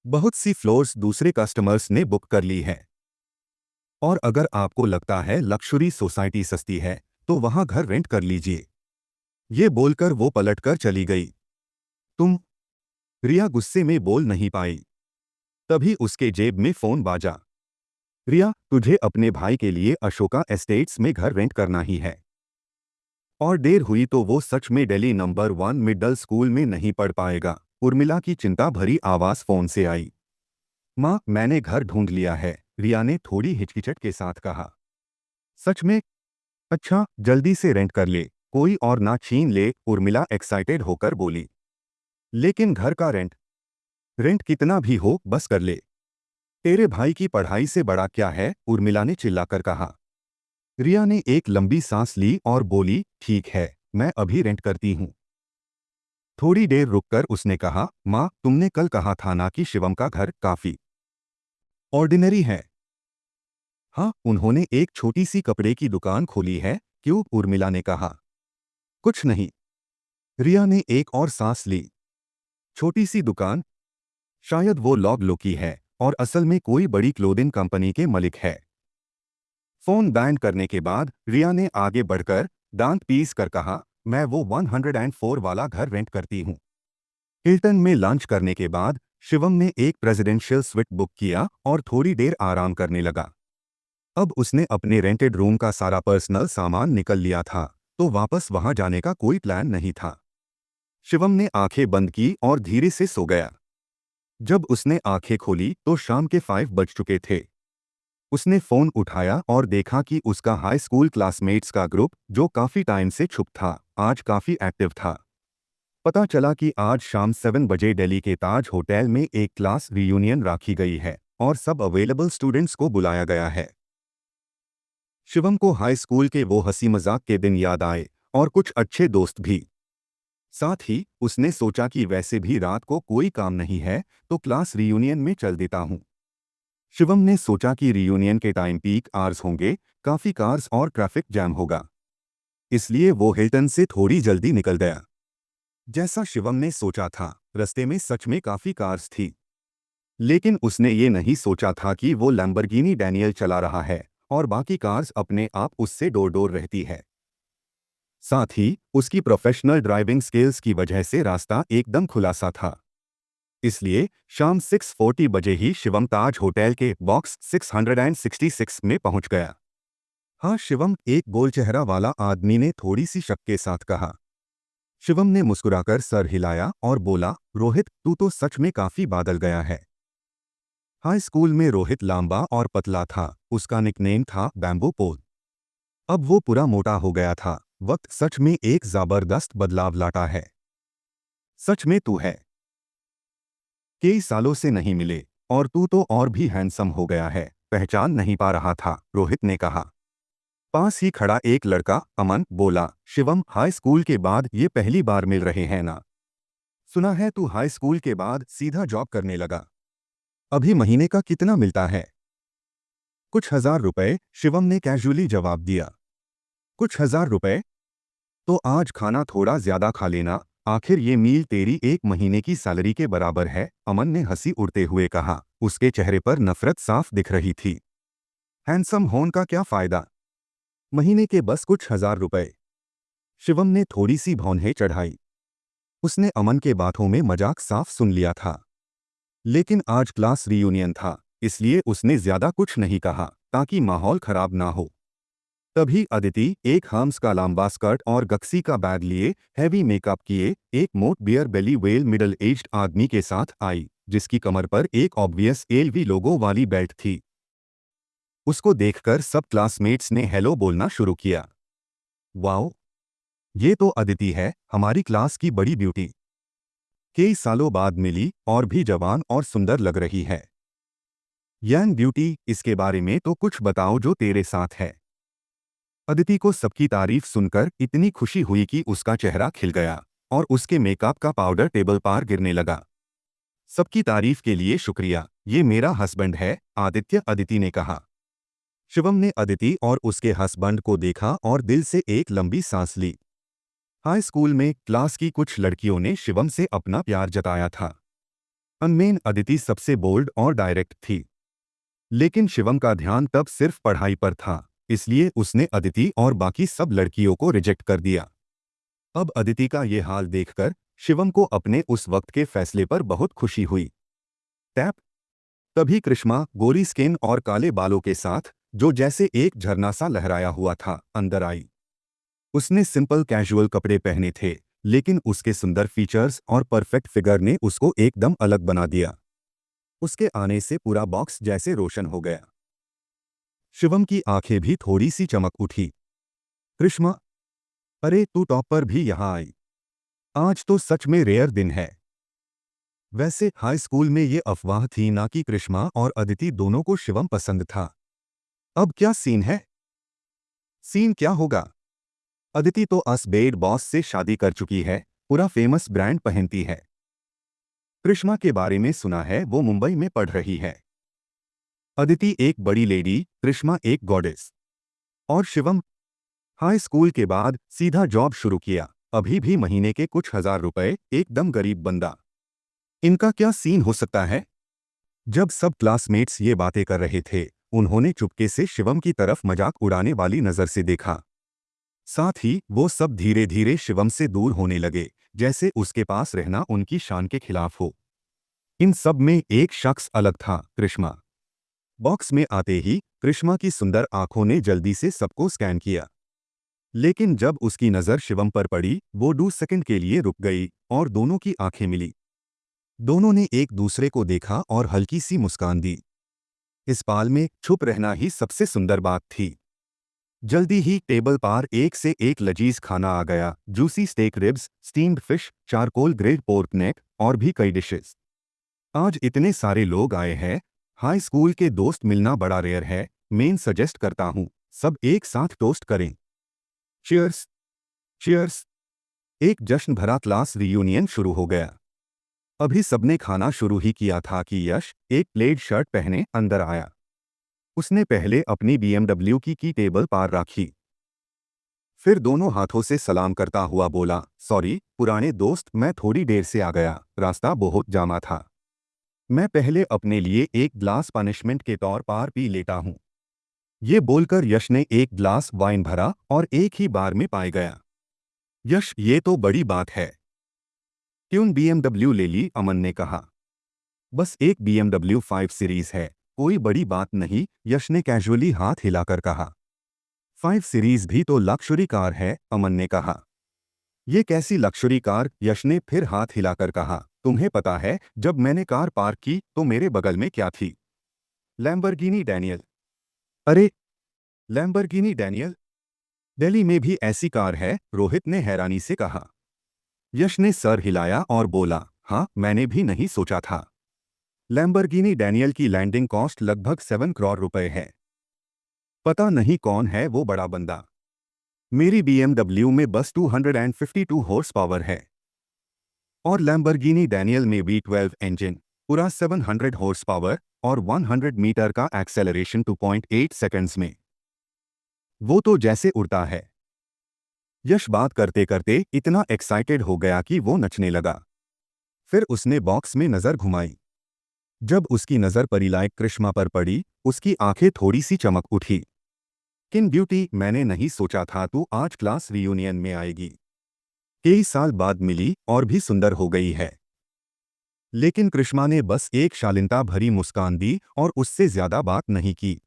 बहुत सी फ्लोर्स दूसरे कस्टमर्स ने बुक कर ली है। और अगर आपको लगता है लक्सुरी सोसाइटी सस्ती है तो वहां घर रेंट कर लीजिए। ये बोलकर वो पलटकर चली गई। तुम? रिया गुस्से में बोल नहीं पाई। तभी उसके जेब में फोन बाजा। रिया, तुझे अपने भाई के लिए अशोका एस्टेट्स में घर रेंट करना ही है। और देर हुई तो वो सच में दिल्ली नंबर 1 मिडिल स्कूल में नहीं पढ़ पाएगा। उर्मिला की चिंता भरी आवाज फोन से आई। माँ, मैंने घर ढूंढ लिया है, रिया ने थोड़ी हिचकिचट के साथ कहा। सच में? अच्छा, जल्दी से रेंट कर ले, कोई और ना छीन ले, उर्मिला एक्साइटेड होकर बोली। लेकिन घर का रेंट? रेंट कितना भी हो बस कर ले। तेरे भाई की पढ़ाई से बड़ा क्या है, उर्मिला ने चिल्लाकर कहा। रिया ने एक लंबी सांस ली और बोली, ठीक है, मैं अभी रेंट करती हूँ। थोड़ी देर रुककर उसने कहा, माँ, तुमने कल कहा था ना कि शिवम का घर काफी ऑर्डिनरी है। हाँ, उन्होंने एक छोटी सी कपड़े की दुकान खोली है। क्यों? उर्मिला ने कहा। कुछ नहीं, रिया ने एक और सांस ली। छोटी सी दुकान? शायद वो लॉग लोकी है और असल में कोई बड़ी क्लोथिंग कंपनी के मालिक है। फोन बैंड करने के बाद रिया ने आगे बढ़कर दांत पीस कर कहा, मैं वो 104 वाला घर रेंट करती हूँ। हिल्टन में लंच करने के बाद शिवम ने एक प्रेसिडेंशियल स्वीट बुक किया और थोड़ी देर आराम करने लगा। अब उसने अपने रेंटेड रूम का सारा पर्सनल सामान निकल लिया था, तो वापस वहां जाने का कोई प्लान नहीं था। शिवम ने आंखें बंद की और धीरे से सो गया। जब उसने आंखें खोली तो शाम के 5 बज चुके थे। उसने फोन उठाया और देखा कि उसका हाई स्कूल क्लासमेट्स का ग्रुप, जो काफी टाइम से छुप था, आज काफी एक्टिव था। पता चला कि आज शाम 7 बजे दिल्ली के ताज होटल में एक क्लास रियूनियन रखी गई है और सब अवेलेबल स्टूडेंट्स को बुलाया गया है। शिवम को हाई स्कूल के वो हंसी मजाक के दिन याद आए और कुछ अच्छे दोस्त भी। साथ ही उसने सोचा कि वैसे भी रात को कोई काम नहीं है तो क्लास रियूनियन में चल देता हूँ। शिवम ने सोचा कि रियूनियन के टाइम पीक आवर्स होंगे, काफी कार्स और ट्रैफिक जैम होगा। इसलिए वो हिल्टन से थोड़ी जल्दी निकल गया। जैसा शिवम ने सोचा था, रास्ते में सच में काफी कार्स थी। लेकिन उसने ये नहीं सोचा था कि वो लैम्बोर्गिनी डैनियल चला रहा है और बाकी कार्स अपने आप उससे डोर डोर रहती है। साथ ही उसकी प्रोफेशनल ड्राइविंग स्किल्स की वजह से रास्ता एकदम खुलासा था। इसलिए शाम 6:40 बजे ही शिवम ताज होटल के बॉक्स 666 में पहुंच गया। हाँ शिवम, एक गोल चेहरा वाला आदमी ने थोड़ी सी शक के साथ कहा। शिवम ने मुस्कुराकर सर हिलाया और बोला, रोहित, तू तो सच में काफी बादल गया है। हाई स्कूल में रोहित लंबा और पतला था, उसका निकनेम था बैम्बू पोल। अब वो पूरा मोटा हो गया था। वक्त सच में एक जबरदस्त बदलाव लाता है। सच में तू है। कई सालों से नहीं मिले और तू तो और भी हैंडसम हो गया है, पहचान नहीं पा रहा था, रोहित ने कहा। पास ही खड़ा एक लड़का, अमन, बोला, शिवम, हाई स्कूल के बाद ये पहली बार मिल रहे हैं ना? सुना है तू हाई स्कूल के बाद सीधा जॉब करने लगा। अभी महीने का कितना मिलता है? कुछ हजार रुपए, शिवम ने कैजुअली जवाब दिया। कुछ हजार रुपए? तो आज खाना थोड़ा ज्यादा खा लेना, आखिर ये मील तेरी एक महीने की सैलरी के बराबर है, अमन ने हंसी उड़ते हुए कहा। उसके चेहरे पर नफरत साफ दिख रही थी। हैंडसम होने का क्या फायदा, महीने के बस कुछ हजार रुपए। शिवम ने थोड़ी सी भौंहें चढ़ाई। उसने अमन के बातों में मजाक साफ सुन लिया था, लेकिन आज क्लास रियूनियन था, इसलिए उसने ज्यादा कुछ नहीं कहा ताकि माहौल खराब ना हो। तभी अदिति एक हम्स का लंबा स्कर्ट और गक्सी का बैग लिए, हैवी मेकअप किए, एक मोट बियर बेली वेल मिडल एज्ड आदमी के साथ आई, जिसकी कमर पर एक ऑब्वियस एलवी लोगो वाली बेल्ट थी। उसको देखकर सब क्लासमेट्स ने हेलो बोलना शुरू किया। वाओ, ये तो अदिति है, हमारी क्लास की बड़ी ब्यूटी। कई सालों बाद मिली और भी जवान और सुंदर लग रही है। यंग ब्यूटी, इसके बारे में तो कुछ बताओ जो तेरे साथ है। अदिति को सबकी तारीफ सुनकर इतनी खुशी हुई कि उसका चेहरा खिल गया और उसके मेकअप का पाउडर टेबल पर गिरने लगा। सबकी तारीफ के लिए शुक्रिया, ये मेरा हस्बैंड है, आदित्य, अदिति ने कहा। शिवम ने अदिति और उसके हस्बैंड को देखा और दिल से एक लंबी सांस ली। हाई स्कूल में क्लास की कुछ लड़कियों ने शिवम से अपना प्यार जताया था। अनमेन अदिति सबसे बोल्ड और डायरेक्ट थी, लेकिन शिवम का ध्यान तब सिर्फ पढ़ाई पर था, इसलिए उसने अदिति और बाकी सब लड़कियों को रिजेक्ट कर दिया। अब अदिति का ये हाल देखकर शिवम को अपने उस वक्त के फैसले पर बहुत खुशी हुई। टैप। तभी कृष्मा, गोरी स्किन और काले बालों के साथ, जो जैसे एक झरना सा लहराया हुआ था, अंदर आई। उसने सिंपल कैजुअल कपड़े पहने थे, लेकिन उसके सुंदर फीचर्स और परफेक्ट फिगर ने उसको एकदम अलग बना दिया। उसके आने से पूरा बॉक्स जैसे रोशन हो गया। शिवम की आंखें भी थोड़ी सी चमक उठी। कृष्मा, अरे तू टॉप पर भी यहाँ आई, आज तो सच में रेयर दिन है। वैसे हाई स्कूल में ये अफवाह थी ना कि कृष्मा और अदिति दोनों को शिवम पसंद था। अब क्या सीन है? सीन क्या होगा? अदिति तो असबेड बॉस से शादी कर चुकी है, पूरा फेमस ब्रांड पहनती है। कृष्मा के बारे में सुना है, वो मुंबई में पढ़ रही है। अदिति एक बड़ी लेडी, कृष्मा एक गॉडेस। और शिवम हाई स्कूल के बाद सीधा जॉब शुरू किया, अभी भी महीने के कुछ हजार रुपए, एकदम गरीब बंदा। इनका क्या सीन हो सकता है? जब सब क्लासमेट्स ये बातें कर रहे थे, उन्होंने चुपके से शिवम की तरफ मजाक उड़ाने वाली नजर से देखा। साथ ही वो सब धीरे धीरे शिवम से दूर होने लगे, जैसे उसके पास रहना उनकी शान के खिलाफ हो। इन सब में एक शख्स अलग था, कृष्मा। बॉक्स में आते ही कृष्मा की सुंदर आंखों ने जल्दी से सबको स्कैन किया, लेकिन जब उसकी नजर शिवम पर पड़ी, वो 2 सेकंड के लिए रुक गई और दोनों की आंखें मिली। दोनों ने एक दूसरे को देखा और हल्की सी मुस्कान दी। इस पाल में छुप रहना ही सबसे सुंदर बात थी। जल्दी ही टेबल पर एक से एक लजीज खाना आ गया, juicy steak ribs, steamed fish, charcoal grilled pork neck और भी कई डिशेस। आज इतने सारे लोग आए हैं, हाई स्कूल के दोस्त मिलना बड़ा रेयर है, मैं सजेस्ट करता हूँ सब एक साथ टोस्ट करें। Cheers, cheers. एक जश्न भरा क्लास रियूनियन शुरू हो गया। अभी सबने खाना शुरू ही किया था कि यश, एक प्लेड शर्ट पहने, अंदर आया। उसने पहले अपनी BMW की टेबल पर रखी, फिर दोनों हाथों से सलाम करता हुआ बोला, सॉरी पुराने दोस्त, मैं थोड़ी देर से आ गया, रास्ता बहुत जामा था। मैं पहले अपने लिए एक ग्लास पनिशमेंट के तौर पर पी लेता हूँ। ये बोलकर यश ने एक ग्लास वाइन भरा और एक ही बार में पाए गया। यश, ये तो बड़ी बात है। क्यों BMW ले ली? अमन ने कहा। बस एक BMW 5 सीरीज है, कोई बड़ी बात नहीं, यश ने कैजुअली हाथ हिलाकर कहा। 5 सीरीज भी तो लक्शरी कार है, अमन ने कहा। ये कैसी लक्शरी कार? यश ने फिर हाथ हिलाकर कहा। तुम्हें पता है, जब मैंने कार पार्क की तो मेरे बगल में क्या थी? Lamborghini Daniel. अरे, लैम्बोर्गिनी डैनियल? दिल्ली में भी ऐसी कार है? रोहित ने हैरानी से कहा। यश ने सर हिलाया और बोला, हाँ, मैंने भी नहीं सोचा था। लैम्बोर्गिनी डैनियल की लैंडिंग कॉस्ट लगभग 7 करोड़ रुपए है। पता नहीं कौन है वो बड़ा बंदा। मेरी BMW में बस 252 हॉर्स पावर है और लैम्बोर्गिनी डैनियल में V12 इंजन, पूरा 700 हॉर्स पावर और 100 मीटर का एक्सेलरेशन 2.8 सेकंड्स में। वो तो जैसे उड़ता है। यश बात करते करते इतना एक्साइटेड हो गया कि वो नचने लगा। फिर उसने बॉक्स में नजर घुमाई। जब उसकी नजर परिलायक कृष्मा पर पड़ी, उसकी आंखें थोड़ी सी चमक उठी। किन ब्यूटी, मैंने नहीं सोचा था तू आज क्लास रियूनियन में आएगी। कई साल बाद मिली और भी सुंदर हो गई है। लेकिन कृष्मा ने बस एक शालीनता भरी मुस्कान दी और उससे ज्यादा बात नहीं की।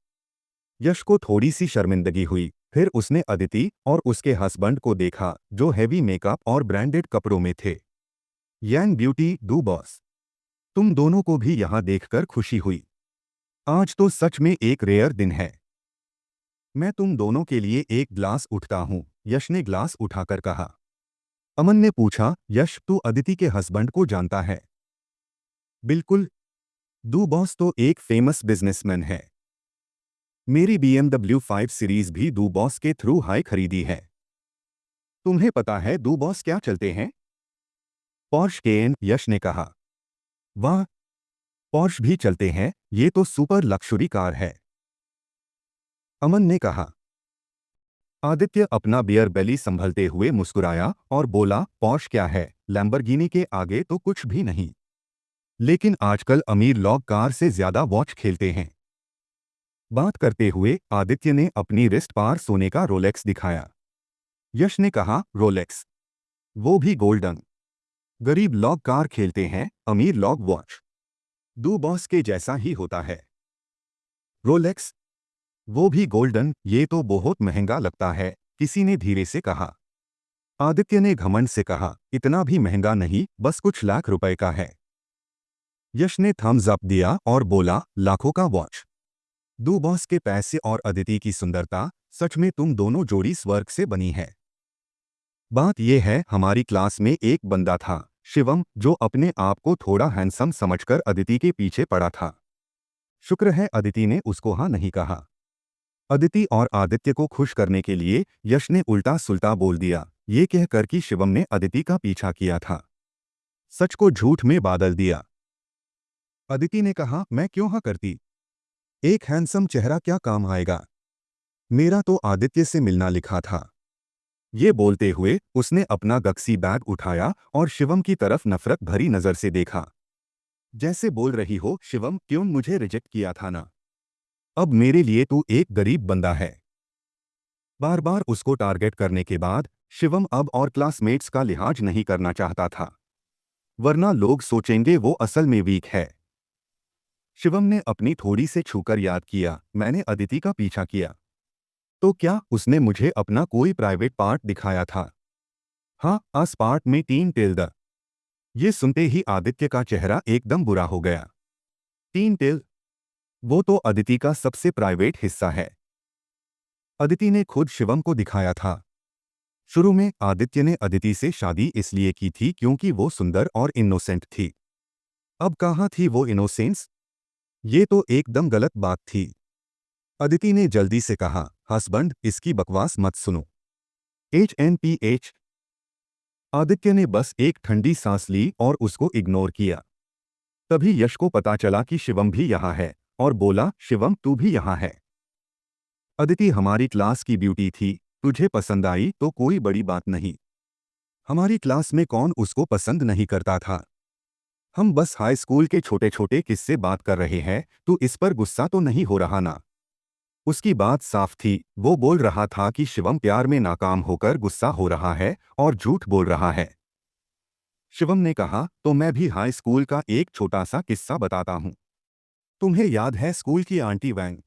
यश को थोड़ी सी शर्मिंदगी हुई। फिर उसने अदिति और उसके हस्बैंड को देखा, जो हेवी मेकअप और ब्रांडेड कपड़ों में थे। यंग ब्यूटी, डू बॉस, तुम दोनों को भी यहां देखकर खुशी हुई। आज तो सच में एक रेयर दिन है। मैं तुम दोनों के लिए एक ग्लास उठता हूं, यश ने ग्लास उठाकर कहा। अमन ने पूछा, यश तू अदिति के हस्बैंड को जानता है? बिल्कुल, डू बॉस तो एक फेमस बिजनेसमैन है। मेरी BMW 5 सीरीज भी डू बॉस के थ्रू हाई खरीदी है। तुम्हें पता है डू बॉस क्या चलते हैं? पॉर्श केएन, यश ने कहा। वाह, पॉर्श भी चलते हैं, ये तो सुपर लक्सुरी कार है। अमन ने कहा। आदित्य अपना बियर बेली संभलते हुए मुस्कुराया और बोला, पॉर्श क्या है, लैम्बोर्गिनी के आगे तो कुछ भी नहीं। लेकिन आजकल अमीर लोग कार से ज्यादा वॉच खेलते हैं। बात करते हुए आदित्य ने अपनी रिस्ट पार सोने का रोलेक्स दिखाया। यश ने कहा, रोलेक्स? वो भी गोल्डन। गरीब लोग कार खेलते हैं, अमीर लोग वॉच। डू बॉस के जैसा ही होता है। रोलेक्स? वो भी गोल्डन, ये तो बहुत महंगा लगता है, किसी ने धीरे से कहा। आदित्य ने घमंड से कहा, इतना भी महंगा नहीं, बस कुछ लाख रुपए का है। यश ने थम्स अप दिया और बोला, लाखों का वॉच? डू बॉस के पैसे और अदिति की सुंदरता, सच में तुम दोनों जोड़ी स्वर्ग से बनी है। बात यह है, हमारी क्लास में एक बंदा था, शिवम, जो अपने आप को थोड़ा हैंडसम समझकर अदिति के पीछे पड़ा था। शुक्र है अदिति ने उसको हाँ नहीं कहा। अदिति और आदित्य को खुश करने के लिए यश ने उल्टा सुल्टा बोल दिया, ये कहकर कि शिवम ने अदिति का पीछा किया था। सच को झूठ में बादल दिया। अदिति ने कहा, मैं क्यों हाँ करती? एक हैंडसम चेहरा क्या काम आएगा? मेरा तो आदित्य से मिलना लिखा था। ये बोलते हुए उसने अपना गक्सी बैग उठाया और शिवम की तरफ नफरत भरी नजर से देखा। जैसे बोल रही हो, शिवम, क्यों मुझे रिजेक्ट किया था ना? अब मेरे लिए तू एक गरीब बंदा है। बार बार उसको टारगेट करने के बाद शिवम अब और क्लासमेट्स का लिहाज नहीं करना चाहता था, वरना लोग सोचेंगे वो असल में वीक है। शिवम ने अपनी थोड़ी से छूकर याद किया, मैंने अदिति का पीछा किया तो क्या उसने मुझे अपना कोई प्राइवेट पार्ट दिखाया था? हाँ, आस पार्ट में 3 टिल्ड। ये सुनते ही आदित्य का चेहरा एकदम बुरा हो गया। 3 टिल? वो तो अदिति का सबसे प्राइवेट हिस्सा है। अदिति ने खुद शिवम को दिखाया था। शुरू में आदित्य ने अदिति से शादी इसलिए की थी क्योंकि वो सुंदर और इनोसेंट थी। अब कहाँ थी वो इनोसेंस? ये तो एकदम गलत बात थी। अदिति ने जल्दी से कहा, हस्बैंड, इसकी बकवास मत सुनो। HNPH। आदित्य ने बस एक ठंडी सांस ली और उसको इग्नोर किया। तभी यश को पता चला कि शिवम भी यहाँ है और बोला, शिवम, तू भी यहाँ है। अदिति हमारी क्लास की ब्यूटी थी, तुझे पसंद आई तो कोई बड़ी बात नहीं। हमारी क्लास में कौन उसको पसंद नहीं करता था? हम बस हाई स्कूल के छोटे छोटे किस्से बात कर रहे हैं, तू इस पर गुस्सा तो नहीं हो रहा ना? उसकी बात साफ थी, वो बोल रहा था कि शिवम प्यार में नाकाम होकर गुस्सा हो रहा है और झूठ बोल रहा है। शिवम ने कहा, तो मैं भी हाई स्कूल का एक छोटा सा किस्सा बताता हूँ। तुम्हें याद है स्कूल की आंटी वैंग?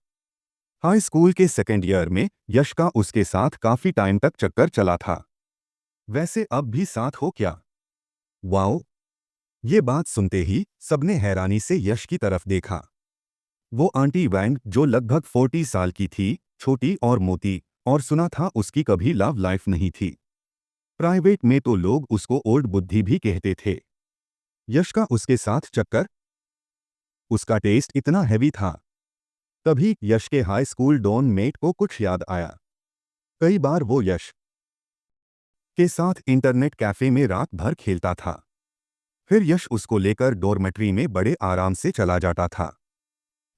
हाई स्कूल के सेकेंड ईयर में यश का उसके साथ काफी टाइम तक चक्कर चला था। वैसे अब भी साथ हो क्या? वाओ! ये बात सुनते ही सबने हैरानी से यश की तरफ देखा। वो आंटी वैंग जो लगभग 40 साल की थी, छोटी और मोटी, और सुना था उसकी कभी लव लाइफ नहीं थी। प्राइवेट में तो लोग उसको ओल्ड बुद्धि भी कहते थे। यश का उसके साथ चक्कर? उसका टेस्ट इतना हैवी था। तभी यश के हाई स्कूल डॉन मेट को कुछ याद आया। कई बार वो यश के साथ इंटरनेट कैफे में रात भर खेलता था। फिर यश उसको लेकर डॉर्मेट्री में बड़े आराम से चला जाता था।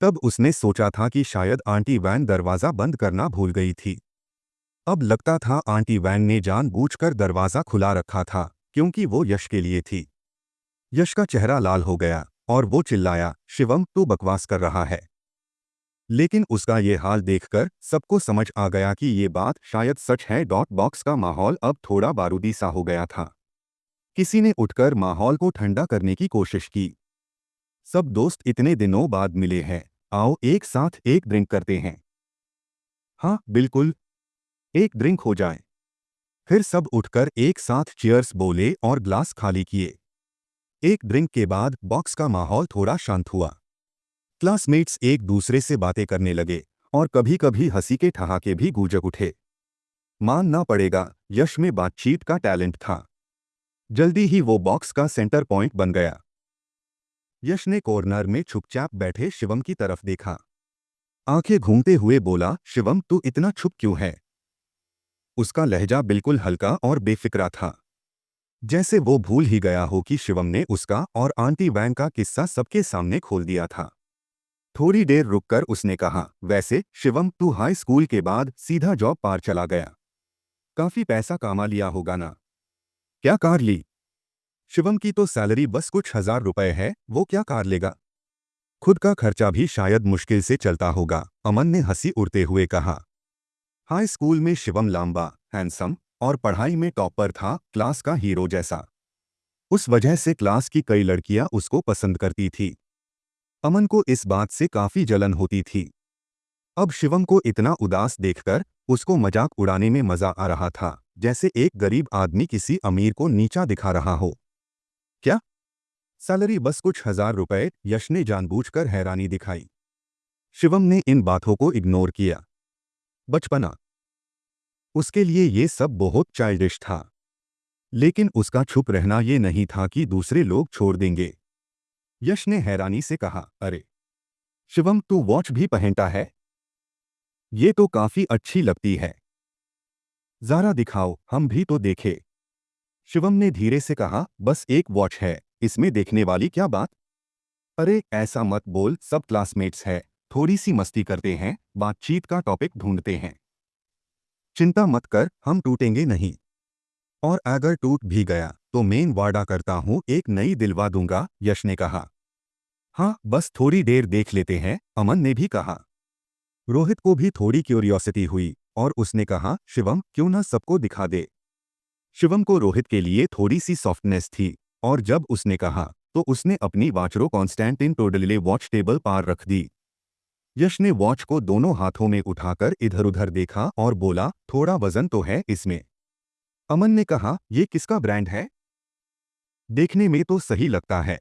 तब उसने सोचा था कि शायद आंटी वैन दरवाज़ा बंद करना भूल गई थी। अब लगता था आंटी वैन ने जानबूझकर दरवाजा खुला रखा था, क्योंकि वो यश के लिए थी। यश का चेहरा लाल हो गया और वो चिल्लाया, शिवम तू बकवास कर रहा है। लेकिन उसका ये हाल देखकर सबको समझ आ गया कि ये बात शायद सच है। बॉक्स का माहौल अब थोड़ा बारूदी सा हो गया था। किसी ने उठकर माहौल को ठंडा करने की कोशिश की। सब दोस्त इतने दिनों बाद मिले हैं, आओ एक साथ एक ड्रिंक करते हैं। हाँ बिल्कुल, एक ड्रिंक हो जाए। फिर सब उठकर एक साथ चीयर्स बोले और ग्लास खाली किए। एक ड्रिंक के बाद बॉक्स का माहौल थोड़ा शांत हुआ। क्लासमेट्स एक दूसरे से बातें करने लगे और कभी कभी हंसी के ठहाके भी गूंज उठे। मानना पड़ेगा, यश में बातचीत का टैलेंट था। जल्दी ही वो बॉक्स का सेंटर पॉइंट बन गया। यश ने कॉर्नर में चुपचाप बैठे शिवम की तरफ देखा। आंखें घूमते हुए बोला, शिवम तू इतना चुप क्यों है? उसका लहजा बिल्कुल हल्का और बेफिक्रा था, जैसे वो भूल ही गया हो कि शिवम ने उसका और आंटी वैंग का किस्सा सबके सामने खोल दिया था। थोड़ी देर रुककर उसने कहा, वैसे शिवम तू हाई स्कूल के बाद सीधा जॉब पार चला गया। काफी पैसा कमा लिया होगा ना? क्या कार ली? शिवम की तो सैलरी बस कुछ हजार रुपए है, वो क्या कार लेगा? खुद का खर्चा भी शायद मुश्किल से चलता होगा, अमन ने हंसी उड़ते हुए कहा। हाई स्कूल में शिवम लंबा, हैंडसम और पढ़ाई में टॉपर था, क्लास का हीरो जैसा। उस वजह से क्लास की कई लड़कियां उसको पसंद करती थी। अमन को इस बात से काफी जलन होती थी। अब शिवम को इतना उदास देखकर उसको मजाक उड़ाने में मजा आ रहा था, जैसे एक गरीब आदमी किसी अमीर को नीचा दिखा रहा हो। क्या? सैलरी बस कुछ हजार रुपए? यश ने जानबूझकर हैरानी दिखाई। शिवम ने इन बातों को इग्नोर किया। बचपना, उसके लिए ये सब बहुत चाइल्डिश था। लेकिन उसका छुप रहना ये नहीं था कि दूसरे लोग छोड़ देंगे। यश ने हैरानी से कहा, अरे शिवम तू वॉच भी पहनता है? ये तो काफी अच्छी लगती है। जरा दिखाओ, हम भी तो देखे। शिवम ने धीरे से कहा, बस एक वॉच है, इसमें देखने वाली क्या बात? अरे ऐसा मत बोल, सब क्लासमेट्स है, थोड़ी सी मस्ती करते हैं, बातचीत का टॉपिक ढूंढते हैं। चिंता मत कर, हम टूटेंगे नहीं। और अगर टूट भी गया तो मेन वादा करता हूं एक नई दिलवा दूंगा, यश ने कहा। हाँ बस थोड़ी देर देख लेते हैं, अमन ने भी कहा। रोहित को भी थोड़ी क्यूरियोसिटी हुई और उसने कहा, शिवम क्यों ना सबको दिखा दे। शिवम को रोहित के लिए थोड़ी सी सॉफ्टनेस थी और जब उसने कहा तो उसने अपनी वाचरो कॉन्स्टेंटिन टोडले वॉच टेबल पार रख दी। यश ने वॉच को दोनों हाथों में उठाकर इधर उधर देखा और बोला, थोड़ा वजन तो है इसमें। अमन ने कहा, ये किसका ब्रांड है? देखने में तो सही लगता है।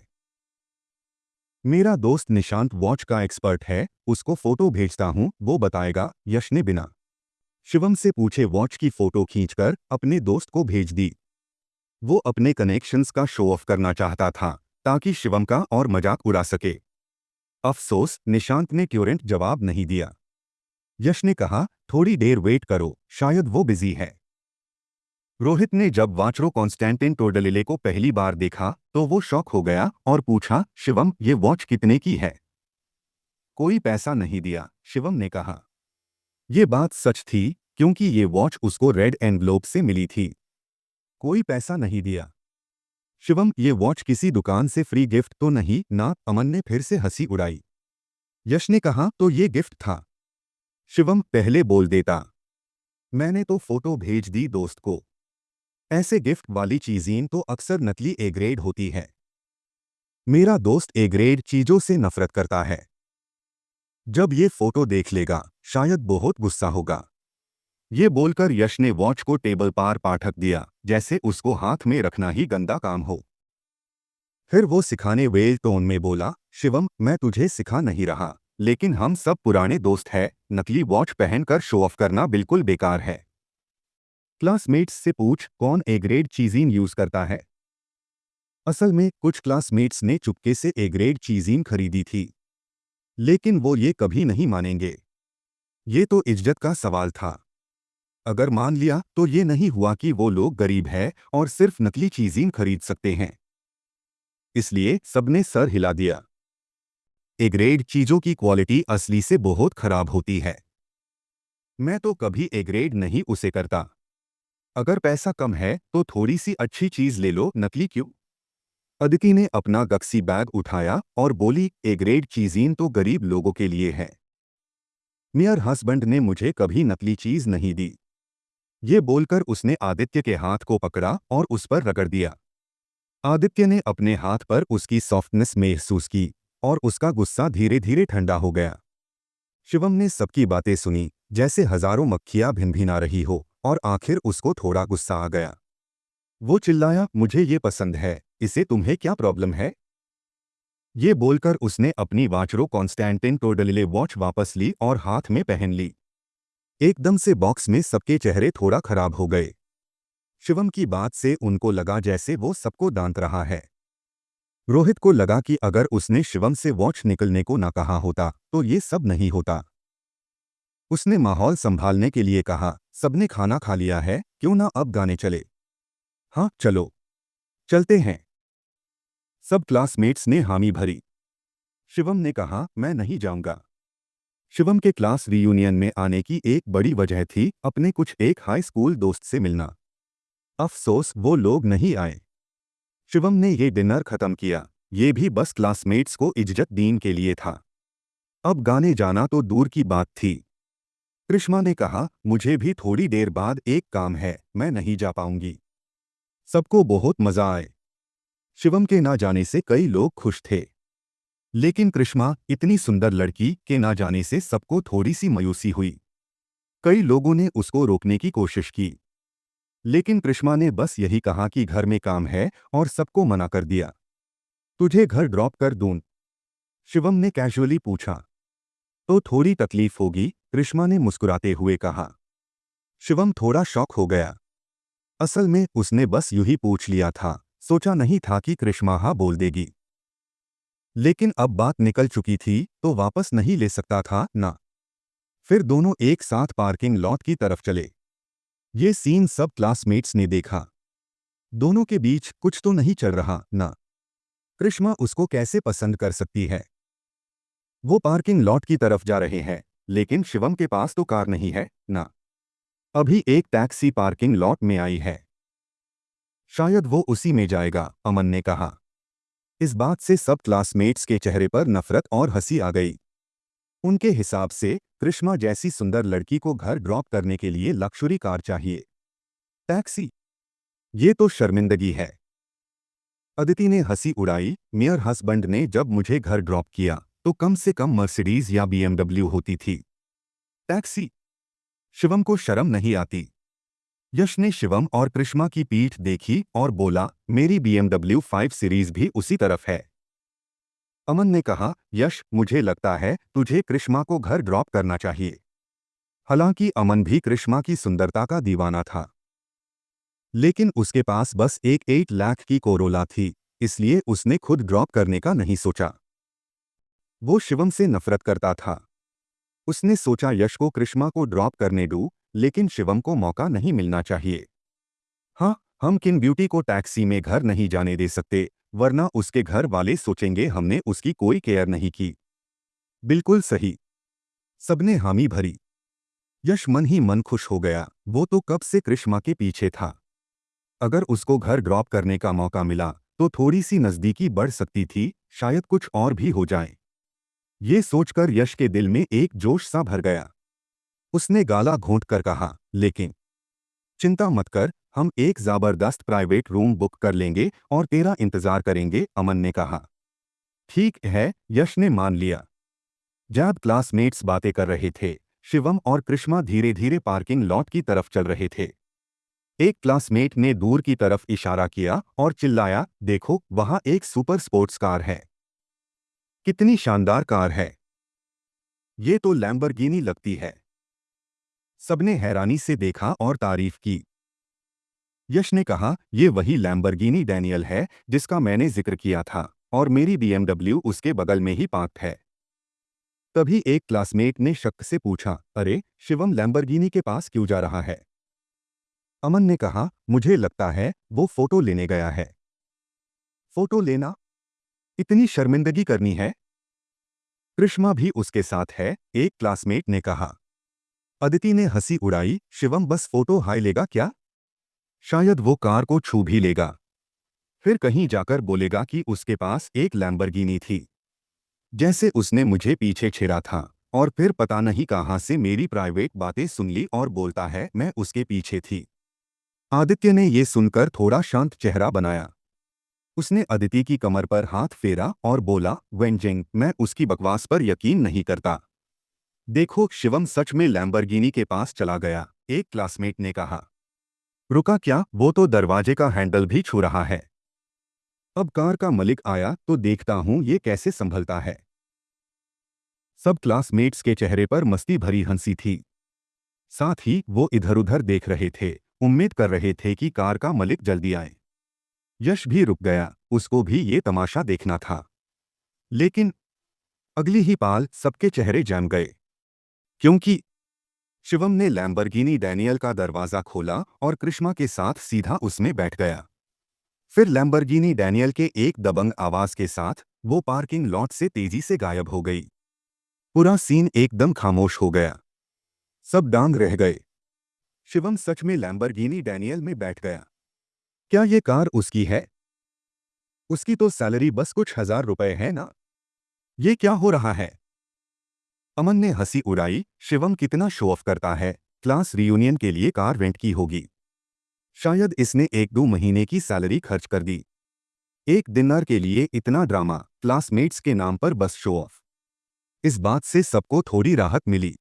मेरा दोस्त निशांत वॉच का एक्सपर्ट है, उसको फोटो भेजता हूं, वो बताएगा, यश ने बिना शिवम से पूछे वॉच की फोटो खींचकर अपने दोस्त को भेज दी। वो अपने कनेक्शंस का शो ऑफ करना चाहता था ताकि शिवम का और मजाक उड़ा सके। अफसोस निशांत ने ट्यूरेंट जवाब नहीं दिया। यश ने कहा, थोड़ी देर वेट करो, शायद वो बिजी है। रोहित ने जब वाचरो कॉन्स्टेंटिन टोडलिले को पहली बार देखा तो वो शॉक हो गया और पूछा, शिवम ये वॉच कितने की है? कोई पैसा नहीं दिया, शिवम ने कहा। ये बात सच थी क्योंकि ये वॉच उसको रेड एनवलप से मिली थी। कोई पैसा नहीं दिया। शिवम ये वॉच किसी दुकान से फ्री गिफ्ट तो नहीं ना? अमन ने फिर से हंसी उड़ाई। यश ने कहा, तो ये गिफ्ट था। शिवम पहले बोल देता, मैंने तो फोटो भेज दी दोस्त को। ऐसे गिफ्ट वाली चीजें तो अक्सर नकली ए ग्रेड होती है। मेरा दोस्त ए ग्रेड चीजों से नफरत करता है। जब ये फोटो देख लेगा शायद बहुत गुस्सा होगा। ये बोलकर यश ने वॉच को टेबल पार पाठक दिया, जैसे उसको हाथ में रखना ही गंदा काम हो। फिर वो सिखाने वेल टोन में बोला, शिवम मैं तुझे सिखा नहीं रहा, लेकिन हम सब पुराने दोस्त हैं, नकली वॉच पहनकर शो ऑफ करना बिल्कुल बेकार है। क्लासमेट्स से पूछ कौन ए ग्रेड चीज़ीन यूज करता है। असल में कुछ क्लासमेट्स ने चुपके से ए ग्रेड चीज़ीन खरीदी थी, लेकिन वो ये कभी नहीं मानेंगे। ये तो इज्जत का सवाल था। अगर मान लिया तो ये नहीं हुआ कि वो लोग गरीब हैं और सिर्फ नकली चीज़ीन खरीद सकते हैं। इसलिए सबने सर हिला दिया। ए ग्रेड चीजों की क्वालिटी असली से बहुत खराब होती है। मैं तो कभी ए ग्रेड नहीं उसे करता। अगर पैसा कम है तो थोड़ी सी अच्छी चीज ले लो, नकली क्यों? अदिति ने अपना गक्सी बैग उठाया और बोली, ए ग्रेड चीज़ीन तो गरीब लोगों के लिए है। मेयर हस्बैंड ने मुझे कभी नकली चीज नहीं दी। ये बोलकर उसने आदित्य के हाथ को पकड़ा और उस पर रगड़ दिया। आदित्य ने अपने हाथ पर उसकी सॉफ्टनेस महसूस की और उसका गुस्सा धीरे धीरे ठंडा हो गया। शिवम ने सबकी बातें सुनी, जैसे हजारों मक्खियां भिनभिना रही हो, और आखिर उसको थोड़ा गुस्सा आ गया। वो चिल्लाया, मुझे ये पसंद है, इसे तुम्हें क्या प्रॉब्लम है? ये बोलकर उसने अपनी वाचरो कॉन्स्टैंटिन टोडलिले वॉच वापस ली और हाथ में पहन ली। एकदम से बॉक्स में सबके चेहरे थोड़ा खराब हो गए। शिवम की बात से उनको लगा जैसे वो सबको डांट रहा है। रोहित को लगा कि अगर उसने शिवम से वॉच निकलने को ना कहा होता तो ये सब नहीं होता। उसने माहौल संभालने के लिए कहा, सबने खाना खा लिया है, क्यों ना अब गाने चले? हाँ चलो, चलते हैं। सब क्लासमेट्स ने हामी भरी। शिवम ने कहा, मैं नहीं जाऊंगा। शिवम के क्लास रियूनियन में आने की एक बड़ी वजह थी अपने कुछ एक हाई स्कूल दोस्त से मिलना। अफसोस वो लोग नहीं आए। शिवम ने ये डिनर खत्म किया, ये भी बस क्लासमेट्स को इज्जत दीन के लिए था। अब गाने जाना तो दूर की बात थी। कृष्मा ने कहा, मुझे भी थोड़ी देर बाद एक काम है, मैं नहीं जा पाऊंगी। सबको बहुत मजा आए। शिवम के ना जाने से कई लोग खुश थे, लेकिन कृष्मा, इतनी सुंदर लड़की के ना जाने से सबको थोड़ी सी मायूसी हुई। कई लोगों ने उसको रोकने की कोशिश की, लेकिन कृष्मा ने बस यही कहा कि घर में काम है और सबको मना कर दिया। तुझे घर ड्रॉप कर दूं? शिवम ने कैजुअली पूछा। तो थोड़ी तकलीफ होगी, कृष्मा ने मुस्कुराते हुए कहा। शिवम थोड़ा शॉक हो गया। असल में उसने बस यूं ही पूछ लिया था, सोचा नहीं था कि कृष्मा हाँ बोल देगी। लेकिन अब बात निकल चुकी थी तो वापस नहीं ले सकता था ना। फिर दोनों एक साथ पार्किंग लॉट की तरफ चले। ये सीन सब क्लासमेट्स ने देखा। दोनों के बीच कुछ तो नहीं चल रहा ना। कृष्मा उसको कैसे पसंद कर सकती है? वो पार्किंग लॉट की तरफ जा रहे हैं, लेकिन शिवम के पास तो कार नहीं है ना। अभी एक टैक्सी पार्किंग लॉट में आई है, शायद वो उसी में जाएगा, अमन ने कहा। इस बात से सब क्लासमेट्स के चेहरे पर नफरत और हंसी आ गई। उनके हिसाब से कृष्मा जैसी सुंदर लड़की को घर ड्रॉप करने के लिए लक्जरी कार चाहिए, टैक्सी? ये तो शर्मिंदगी है। अदिति ने हंसी उड़ाई, मेयर हस्बैंड ने जब मुझे घर ड्रॉप किया तो कम से कम मर्सिडीज या बीएमडब्ल्यू होती थी, टैक्सी? शिवम को शर्म नहीं आती? यश ने शिवम और कृष्मा की पीठ देखी और बोला, मेरी बीएमडब्ल्यू 5 सीरीज भी उसी तरफ है। अमन ने कहा, यश, मुझे लगता है तुझे कृष्मा को घर ड्रॉप करना चाहिए। हालांकि अमन भी कृष्मा की सुंदरता का दीवाना था, लेकिन उसके पास बस एक 8 लाख की कोरोला थी, इसलिए उसने खुद ड्रॉप करने का नहीं सोचा। वो शिवम से नफरत करता था। उसने सोचा यश को कृष्मा को ड्रॉप करने दूं, लेकिन शिवम को मौका नहीं मिलना चाहिए। हाँ, हम किन ब्यूटी को टैक्सी में घर नहीं जाने दे सकते, वरना उसके घर वाले सोचेंगे हमने उसकी कोई केयर नहीं की। बिल्कुल सही। सबने हामी भरी। यश मन ही मन खुश हो गया, वो तो कब से कृष्मा के पीछे था। अगर उसको घर ड्रॉप करने का मौका मिला तो थोड़ी सी नजदीकी बढ़ सकती थी, शायद कुछ और भी हो जाए। ये सोचकर यश के दिल में एक जोश सा भर गया। उसने गाला घोंट कर कहा, लेकिन चिंता मत कर, हम एक जबरदस्त प्राइवेट रूम बुक कर लेंगे और तेरा इंतजार करेंगे, अमन ने कहा। ठीक है, यश ने मान लिया। जब क्लासमेट्स बातें कर रहे थे, शिवम और कृष्मा धीरे धीरे पार्किंग लॉट की तरफ चल रहे थे। एक क्लासमेट ने दूर की तरफ इशारा किया और चिल्लाया, देखो वहां एक सुपर स्पोर्ट्स कार है। कितनी शानदार कार है, ये तो लैम्बोर्गिनी लगती है। सबने हैरानी से देखा और तारीफ की। यश ने कहा, ये वही लैम्बोर्गिनी डैनियल है जिसका मैंने जिक्र किया था, और मेरी बीएमडब्ल्यू उसके बगल में ही पार्क्ड है। तभी एक क्लासमेट ने शक से पूछा, अरे शिवम लैम्बोर्गिनी के पास क्यों जा रहा है? अमन ने कहा, मुझे लगता है वो फोटो लेने गया है। फोटो लेना? इतनी शर्मिंदगी करनी है? कृष्मा भी उसके साथ है, एक क्लासमेट ने कहा। अदिति ने हंसी उड़ाई, शिवम बस फोटो हाय लेगा क्या? शायद वो कार को छू भी लेगा। फिर कहीं जाकर बोलेगा कि उसके पास एक लैम्बोर्गिनी थी, जैसे उसने मुझे पीछे छेड़ा था। और फिर पता नहीं कहां से मेरी प्राइवेट बातें सुन ली और बोलता है मैं उसके पीछे थी। आदित्य ने ये सुनकर थोड़ा शांत चेहरा बनाया। उसने अदिति की कमर पर हाथ फेरा और बोला, वेंजिंग, मैं उसकी बकवास पर यकीन नहीं करता। देखो, शिवम सच में लैम्बोर्गिनी के पास चला गया, एक क्लासमेट ने कहा। रुका क्या? वो तो दरवाजे का हैंडल भी छू रहा है। अब कार का मालिक आया तो देखता हूं ये कैसे संभलता है। सब क्लासमेट्स के चेहरे पर मस्ती भरी हंसी थी। साथ ही वो इधर-उधर देख रहे थे, उम्मीद कर रहे थे कि कार का मालिक जल्दी आए। यश भी रुक गया, उसको भी ये तमाशा देखना था। लेकिन अगली ही पाल सबके चेहरे जम गए, क्योंकि शिवम ने लैम्बोर्गिनी डैनियल का दरवाजा खोला और कृष्णा के साथ सीधा उसमें बैठ गया। फिर लैम्बोर्गिनी डैनियल के एक दबंग आवाज के साथ वो पार्किंग लॉट से तेजी से गायब हो गई। पूरा सीन एकदम खामोश हो गया। सब डांग रह गए। शिवम सच में लैम्बोर्गिनी डैनियल में बैठ गया। क्या ये कार उसकी है? उसकी तो सैलरी बस कुछ हजार रुपए है ना। ये क्या हो रहा है? अमन ने हंसी उड़ाई, शिवम कितना शो ऑफ करता है, क्लास रियूनियन के लिए कार रेंट की होगी। शायद इसने 1-2 महीने की सैलरी खर्च कर दी। एक डिनर के लिए इतना ड्रामा, क्लासमेट्स के नाम पर बस शो ऑफ। इस बात से सबको थोड़ी राहत मिली।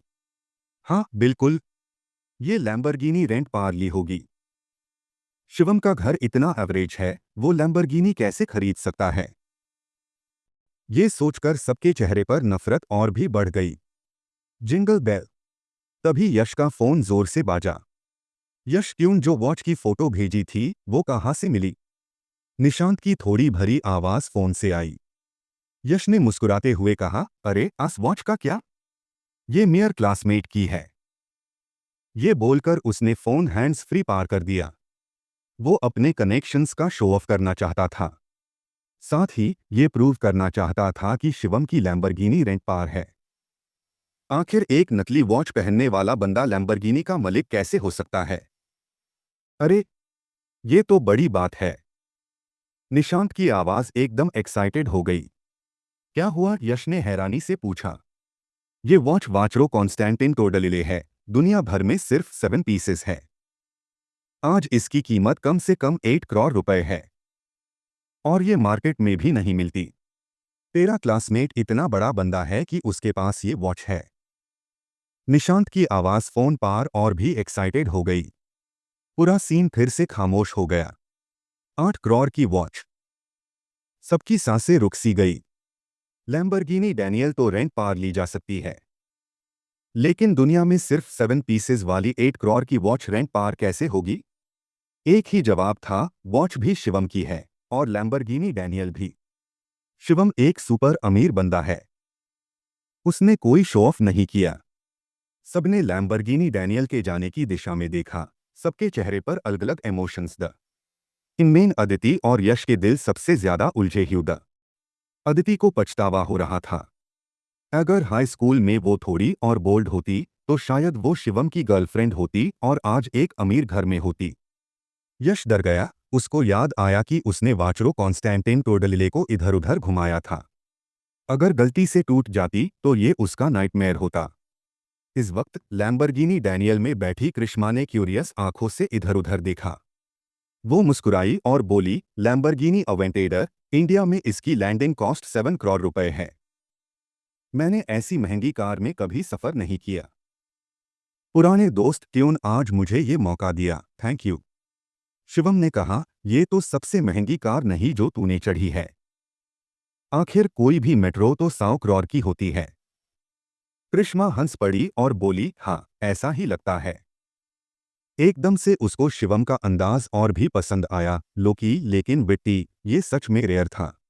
हाँ बिल्कुल, ये लैम्बोर्गिनी रेंट पार ली होगी। शिवम का घर इतना एवरेज है, वो लैम्बोर्गिनी कैसे खरीद सकता है? ये सोचकर सबके चेहरे पर नफरत और भी बढ़ गई। Jingle bell. तभी यश का फोन जोर से बाजा। यश, ट्यून जो वॉच की फोटो भेजी थी वो कहाँ से मिली? निशांत की थोड़ी भरी आवाज फोन से आई। यश ने मुस्कुराते हुए कहा, अरे आस वॉच का क्या? ये मेयर क्लासमेट की है। ये बोलकर उसने फोन हैंड्स फ्री पार कर दिया। वो अपने कनेक्शंस का शो ऑफ करना चाहता था। साथ ही ये प्रूव करना चाहता था कि शिवम की लैम्बोर्गिनी रेंट पार है। आखिर एक नकली वॉच पहनने वाला बंदा लैम्बोर्गिनी का मालिक कैसे हो सकता है? अरे, ये तो बड़ी बात है। निशांत की आवाज एकदम एक्साइटेड हो गई। क्या हुआ? यश ने हैरानी से पूछा। ये वॉच वाचरो कॉन्स्टेंटिन टोडलिले है, दुनिया भर में सिर्फ 7 पीसेस है। आज इसकी कीमत कम से कम 8 करोड़ रुपए है। और ये मार्केट में भी नहीं मिलती। तेरा क्लासमेट इतना बड़ा बंदा है कि उसके पास ये वॉच है। निशांत की आवाज फोन पार और भी एक्साइटेड हो गई। पूरा सीन फिर से खामोश हो गया। 8 करोड़ की वॉच। सबकी सांसें रुक सी गई। लैम्बोर्गिनी डैनियल तो रेंट पार ली जा सकती है, लेकिन दुनिया में सिर्फ 7 पीसेस वाली 8 करोड़ की वॉच रेंट पार कैसे होगी? एक ही जवाब था, वॉच भी शिवम की है और लैम्बोर्गिनी डैनियल भी। शिवम एक सुपर अमीर बंदा है। उसने कोई शो ऑफ नहीं किया। सबने लैम्बोर्गिनी डैनियल के जाने की दिशा में देखा। सबके चेहरे पर अलग-अलग इमोशंस द। इनमें अदिति और यश के दिल सबसे ज्यादा उलझे हुए द। अदिति को पछतावा हो रहा था। अगर हाई स्कूल में वो थोड़ी और बोल्ड होती तो शायद वो शिवम की गर्लफ्रेंड होती और आज एक अमीर घर में होती। यश डर गया। उसको याद आया कि उसने वाचरो कॉन्स्टेंटिन टोडलिले को इधर-उधर घुमाया था। अगर गलती से टूट जाती तो ये उसका नाइटमेयर होता। इस वक्त लैम्बोर्गिनी डैनियल में बैठी कृष्णा ने क्यूरियस आंखों से इधर-उधर देखा। वो मुस्कुराई और बोली, लैम्बोर्गिनी अवेंटेडर, इंडिया में इसकी लैंडिंग कॉस्ट 7 करोड़ रुपए है। मैंने ऐसी महंगी कार में कभी सफर नहीं किया। पुराने दोस्त ट्यून, आज मुझे ये मौका दिया, थैंक यू। शिवम ने कहा, ये तो सबसे महंगी कार नहीं जो तूने चढ़ी है। आखिर कोई भी मेट्रो तो 100 करोड़ की होती है। कृष्णा हंस पड़ी और बोली, हाँ ऐसा ही लगता है। एकदम से उसको शिवम का अंदाज और भी पसंद आया, लोकी लेकिन विट्टी, ये सच में रेयर था।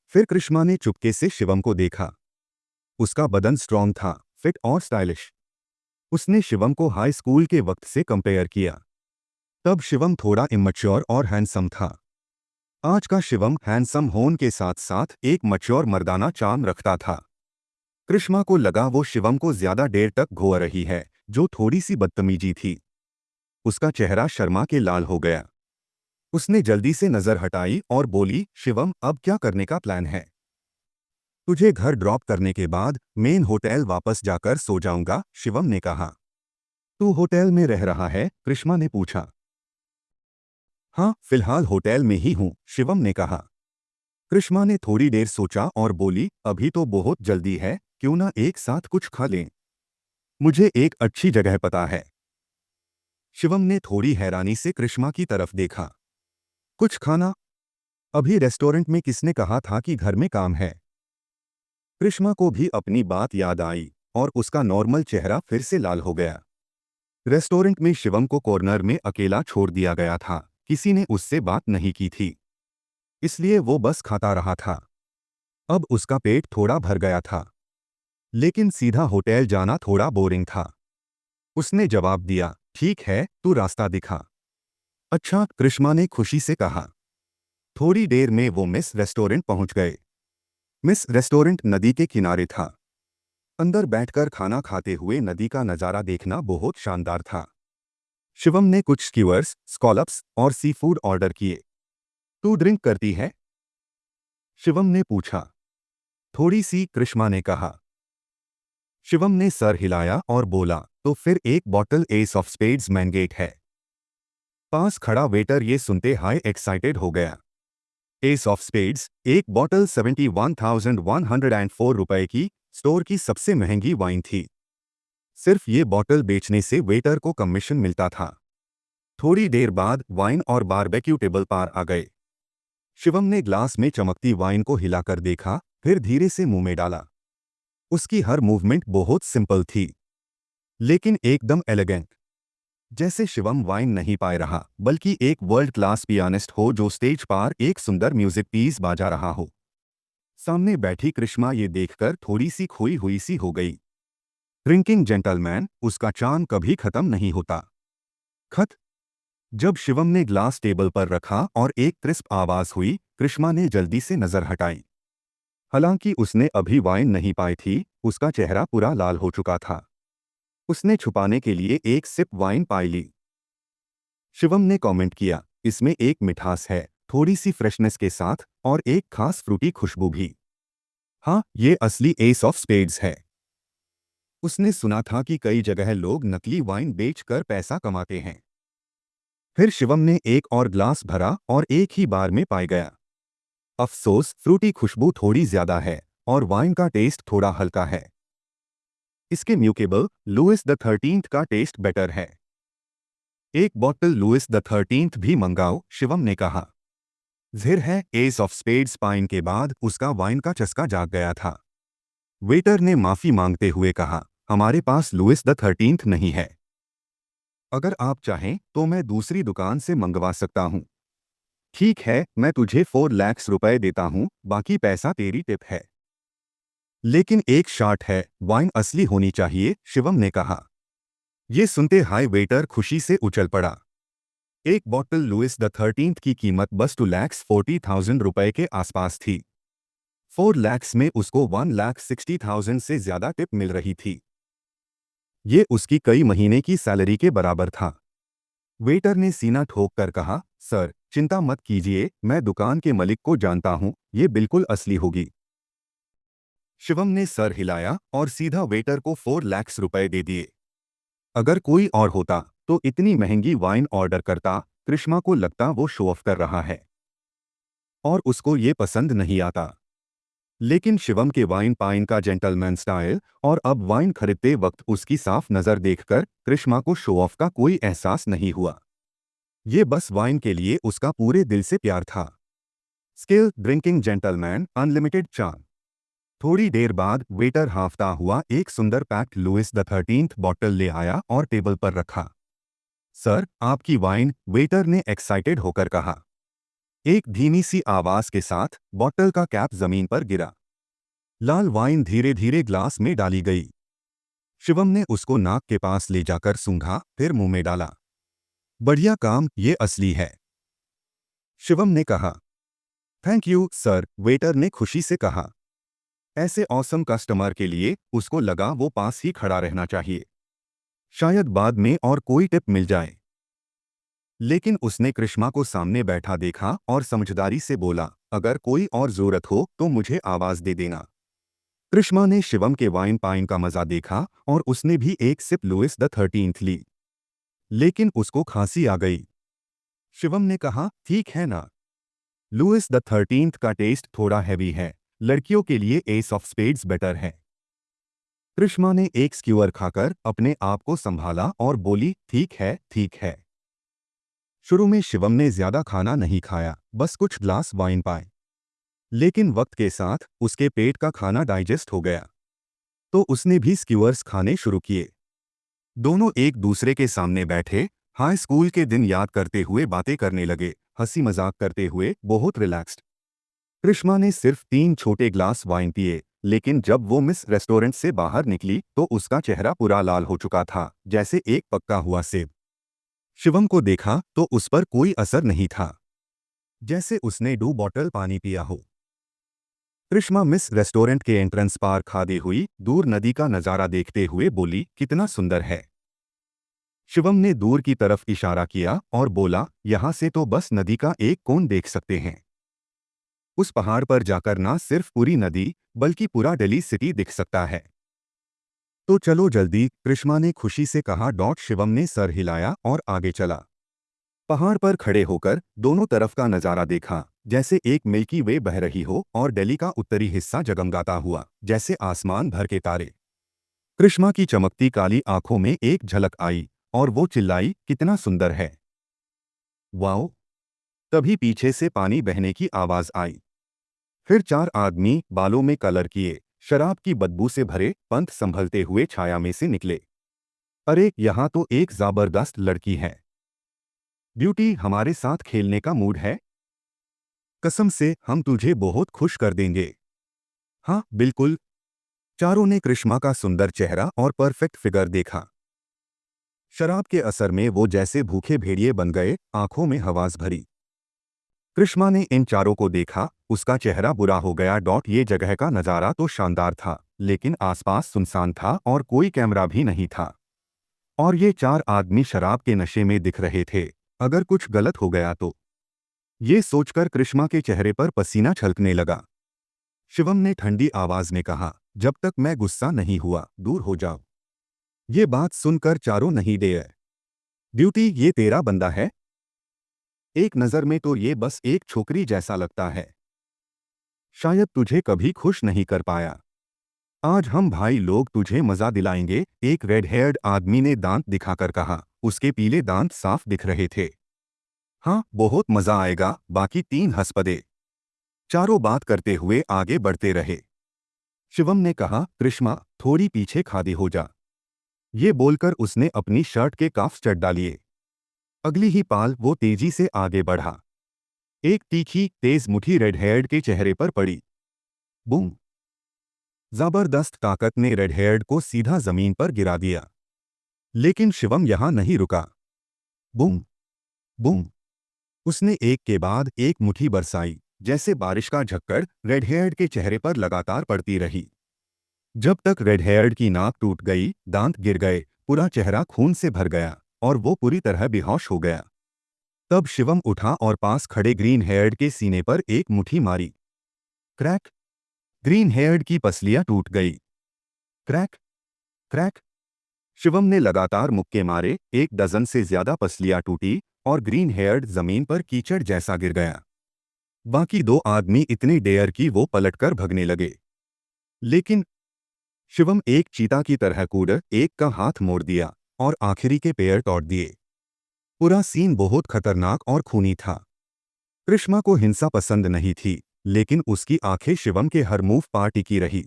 फिर कृष्णा ने चुपके से शिवम को देखा। उसका बदन स्ट्रॉन्ग था, फिट और स्टाइलिश। उसने शिवम को हाई स्कूल के वक्त से कंपेयर किया। तब शिवम थोड़ा इमैच्योर और हैंडसम था। आज का शिवम हैंडसम होने के साथ साथ एक मैच्योर मर्दाना चार्म रखता था। कृष्णा को लगा वो शिवम को ज्यादा देर तक घोर रही है, जो थोड़ी सी बदतमीजी थी। उसका चेहरा शर्मा के लाल हो गया। उसने जल्दी से नजर हटाई और बोली, शिवम, अब क्या करने का प्लान है? तुझे घर ड्रॉप करने के बाद मेन होटल वापस जाकर सो जाऊंगा, शिवम ने कहा। तू होटल में रह रहा है? कृष्णा ने पूछा। हाँ, फिलहाल होटल में ही हूँ, शिवम ने कहा। कृष्णा ने थोड़ी देर सोचा और बोली, अभी तो बहुत जल्दी है, क्यों ना एक साथ कुछ खा लें? मुझे एक अच्छी जगह पता है। शिवम ने थोड़ी हैरानी से कृष्णा की तरफ देखा। कुछ खाना? अभी रेस्टोरेंट में किसने कहा था कि घर में काम है? कृष्णा को भी अपनी बात याद आई और उसका नॉर्मल चेहरा फिर से लाल हो गया। रेस्टोरेंट में शिवम को कॉर्नर में अकेला छोड़ दिया गया था। किसी ने उससे बात नहीं की थी, इसलिए वो बस खाता रहा था। अब उसका पेट थोड़ा भर गया था, लेकिन सीधा होटल जाना थोड़ा बोरिंग था। उसने जवाब दिया, ठीक है, तू रास्ता दिखा। अच्छा, कृष्णा ने खुशी से कहा। थोड़ी देर में वो मिस रेस्टोरेंट पहुंच गए। मिस रेस्टोरेंट नदी के किनारे था। अंदर बैठकर खाना खाते हुए नदी का नज़ारा देखना बहुत शानदार था। शिवम ने कुछ स्क्यूअर्स, स्कॉलप्स और सी फूड ऑर्डर किए। तू ड्रिंक करती है? शिवम ने पूछा। थोड़ी सी, कृष्णा ने कहा। शिवम ने सर हिलाया और बोला, तो फिर एक बॉटल एस ऑफ स्पेड्स मैंगेट है। पास खड़ा वेटर ये सुनते हाई एक्साइटेड हो गया। एस ऑफ स्पेड्स एक बॉटल 71,104 रुपए की स्टोर की सबसे महंगी वाइन थी। सिर्फ ये बॉटल बेचने से वेटर को कमीशन मिलता था। थोड़ी देर बाद वाइन और बारबेक्यू टेबल पर आ गए। शिवम ने ग्लास में चमकती वाइन को हिलाकर देखा, फिर धीरे से मुंह में डाला। उसकी हर मूवमेंट बहुत सिंपल थी, लेकिन एकदम एलिगेंट। जैसे शिवम वाइन नहीं पा रहा, बल्कि एक वर्ल्ड क्लास पियानिस्ट हो जो स्टेज पर एक सुंदर म्यूजिक पीस बाजा रहा हो। सामने बैठी कृष्णा ये देखकर थोड़ी सी खोई हुई सी हो गई। ड्रिंकिंग जेंटलमैन, उसका चार्म कभी खत्म नहीं होता। खत। जब शिवम ने ग्लास टेबल पर रखा और एक क्रिस्प आवाज हुई, कृष्णा ने जल्दी से नजर हटाई। हालांकि उसने अभी वाइन नहीं पाई थी, उसका चेहरा पूरा लाल हो चुका था। उसने छुपाने के लिए एक सिप वाइन पाई ली। शिवम ने कमेंट किया, इसमें एक मिठास है, थोड़ी सी फ्रेशनेस के साथ, और एक खास फ्रूटी खुशबू भी। हाँ, ये असली एस ऑफ स्पेड्स है। उसने सुना था कि कई जगह लोग नकली वाइन बेचकर पैसा कमाते हैं। फिर शिवम ने एक और ग्लास भरा और एक ही बार में पाई गया। अफसोस, फ्रूटी खुशबू थोड़ी ज्यादा है और वाइन का टेस्ट थोड़ा हल्का है। इसके म्यूकेबल लुइस द 13th का टेस्ट बेटर है। एक बॉटल लुइस द 13th भी मंगाओ, शिवम ने कहा। जिर है, एस ऑफ स्पेड्स पाइन के बाद उसका वाइन का चस्का जाग गया था। वेटर ने माफी मांगते हुए कहा, हमारे पास लुइस द 13th नहीं है। अगर आप चाहें तो मैं दूसरी दुकान से मंगवा सकता हूँ। ठीक है, मैं तुझे 4 लाख रुपए देता हूँ, बाकी पैसा तेरी टिप है। लेकिन एक शॉट है, वाइन असली होनी चाहिए, शिवम ने कहा। ये सुनते हाई वेटर खुशी से उछल पड़ा। एक बॉटल लुइस द 13th की कीमत बस 2,40,000 रुपए के आसपास थी। 4 लाख में उसको 1,60,000 से ज्यादा टिप मिल रही थी। ये उसकी कई महीने की सैलरी के बराबर था। वेटर ने सीना ठोक कर कहा, सर, चिंता मत कीजिए, मैं दुकान के मालिक को जानता हूँ, ये बिल्कुल असली होगी। शिवम ने सर हिलाया और सीधा वेटर को 4 लाख रुपए दे दिए। अगर कोई और होता तो इतनी महंगी वाइन ऑर्डर करता। कृष्णा को लगता वो शो ऑफ कर रहा है और उसको ये पसंद नहीं आता। लेकिन शिवम के वाइन पाइन का जेंटलमैन स्टाइल और अब वाइन खरीदते वक्त उसकी साफ नज़र देखकर कृष्णा को शो ऑफ का कोई एहसास नहीं हुआ। ये बस वाइन के लिए उसका पूरे दिल से प्यार था। Skill drinking gentleman, unlimited charm. थोड़ी देर बाद वेटर हांफता हुआ एक सुंदर packed Louis the 13th bottle ले आया और टेबल पर रखा। सर, आपकी वाइन, वेटर ने एक्साइटेड होकर कहा। एक धीमी सी आवाज के साथ बॉटल का कैप जमीन पर गिरा। लाल वाइन धीरे धीरे ग्लास में डाली गई। शिवम ने उसको नाक के पास ले जाकर सूंघा, फिर मुंह में डाला। बढ़िया काम, ये असली है, शिवम ने कहा। थैंक यू सर, वेटर ने खुशी से कहा। ऐसे औसम कस्टमर के लिए उसको लगा वो पास ही खड़ा रहना चाहिए। शायद बाद में और कोई टिप मिल जाए। लेकिन उसने कृष्मा को सामने बैठा देखा और समझदारी से बोला, अगर कोई और जरूरत हो तो मुझे आवाज दे देना। कृष्मा ने शिवम के वाइन पाइन का मजा देखा और उसने भी एक सिप लुइस द 13th ली। लेकिन उसको खांसी आ गई। शिवम ने कहा, ठीक है ना, लुइस द 13th का टेस्ट थोड़ा हैवी है, लड़कियों के लिए एस ऑफ स्पेड्स बेटर है। कृष्मा ने एक स्क्यूअर खाकर अपने आप को संभाला और बोली, ठीक है ठीक है। शुरू में शिवम ने ज्यादा खाना नहीं खाया, बस कुछ ग्लास वाइन पाए। लेकिन वक्त के साथ उसके पेट का खाना डाइजेस्ट हो गया, तो उसने भी स्क्यूअर्स खाने शुरू किए। दोनों एक दूसरे के सामने बैठे हाई स्कूल के दिन याद करते हुए बातें करने लगे, हंसी मजाक करते हुए, बहुत रिलैक्स्ड। कृष्मा ने सिर्फ 3 छोटे ग्लास वाइन पिए, लेकिन जब वो मिस रेस्टोरेंट से बाहर निकली तो उसका चेहरा पूरा लाल हो चुका था, जैसे एक पक्का हुआ सेब। शिवम को देखा तो उस पर कोई असर नहीं था, जैसे उसने 2 बॉटल पानी पिया हो। कृष्मा मिस रेस्टोरेंट के एंट्रेंस पार खादी हुई दूर नदी का नजारा देखते हुए बोली, कितना सुंदर है। शिवम ने दूर की तरफ इशारा किया और बोला, यहां से तो बस नदी का एक कोन देख सकते हैं। उस पहाड़ पर जाकर ना सिर्फ पूरी नदी बल्कि पूरा दिल्ली सिटी दिख सकता है। तो चलो जल्दी, कृष्मा ने खुशी से कहा। शिवम ने सर हिलाया और आगे चला। पहाड़ पर खड़े होकर दोनों तरफ का नजारा देखा, जैसे एक मिल्की वे बह रही हो और दिल्ली का उत्तरी हिस्सा जगमगाता हुआ, जैसे आसमान भर के तारे। कृष्मा की चमकती काली आंखों में एक झलक आई और वो चिल्लाई, कितना सुंदर है। वाओ! तभी पीछे से पानी बहने की आवाज आई। फिर 4 आदमी बालों में कलर किए, शराब की बदबू से भरे पंथ संभलते हुए छाया में से निकले। अरे, यहाँ तो एक जबरदस्त लड़की है। ब्यूटी, हमारे साथ खेलने का मूड है? कसम से हम तुझे बहुत खुश कर देंगे। हाँ बिल्कुल। चारों ने कृष्मा का सुंदर चेहरा और परफेक्ट फिगर देखा। शराब के असर में वो जैसे भूखे भेड़िए बन गए, आंखों में हवास भरी। कृष्मा ने इन चारों को देखा, उसका चेहरा बुरा हो गया। ये जगह का नज़ारा तो शानदार था, लेकिन आसपास सुनसान था और कोई कैमरा भी नहीं था। और ये 4 आदमी शराब के नशे में दिख रहे थे, अगर कुछ गलत हो गया तो। ये सोचकर कृष्मा के चेहरे पर पसीना छलकने लगा। शिवम ने ठंडी आवाज में कहा, जब तक मैं गुस्सा नहीं हुआ, दूर हो जाओ। ये बात सुनकर चारों नहीं डे। ब्यूटी, ये तेरा बंदा है? एक नज़र में तो ये बस एक छोकरी जैसा लगता है। शायद तुझे कभी खुश नहीं कर पाया। आज हम भाई लोग तुझे मजा दिलाएंगे, एक रेड हेयर्ड आदमी ने दांत दिखाकर कहा। उसके पीले दांत साफ दिख रहे थे। हाँ, बहुत मजा आएगा, बाकी 3 हंस पड़े। चारों बात करते हुए आगे बढ़ते रहे। शिवम ने कहा, कृष्मा, थोड़ी पीछे खादी हो जा। ये बोलकर उसने अपनी शर्ट के काफ चढ़ डालिए। अगली ही पाल वो तेजी से आगे बढ़ा। एक तीखी तेज मुट्ठी रेड हेयर्ड के चेहरे पर पड़ी। बूम! जबरदस्त ताकत ने रेड हेयर्ड को सीधा जमीन पर गिरा दिया। लेकिन शिवम यहां नहीं रुका। बूम! बूम! उसने एक के बाद एक मुट्ठी बरसाई, जैसे बारिश का झक्कड़ रेड हेयर्ड के चेहरे पर लगातार पड़ती रही, जब तक रेड हेयर्ड की नाक टूट गई, दांत गिर गए, पूरा चेहरा खून से भर गया और वो पूरी तरह बेहोश हो गया। तब शिवम उठा और पास खड़े ग्रीन हेयर्ड के सीने पर एक मुट्ठी मारी। क्रैक! ग्रीन हेयर्ड की पसलियां टूट गई। क्रैक! क्रैक! शिवम ने लगातार मुक्के मारे, 1 डजन से ज्यादा पसलियां टूटी और ग्रीन हेयर्ड जमीन पर कीचड़ जैसा गिर गया। बाकी 2 आदमी इतने डेयर कि वो पलटकर भगने लगे। लेकिन शिवम एक चीता की तरह कूद एक का हाथ मोड़ दिया और आखिरी के पैर तोड़ दिए। पूरा सीन बहुत खतरनाक और खूनी था। कृष्मा को हिंसा पसंद नहीं थी, लेकिन उसकी आंखें शिवम के हर मूव पर टिकी रही,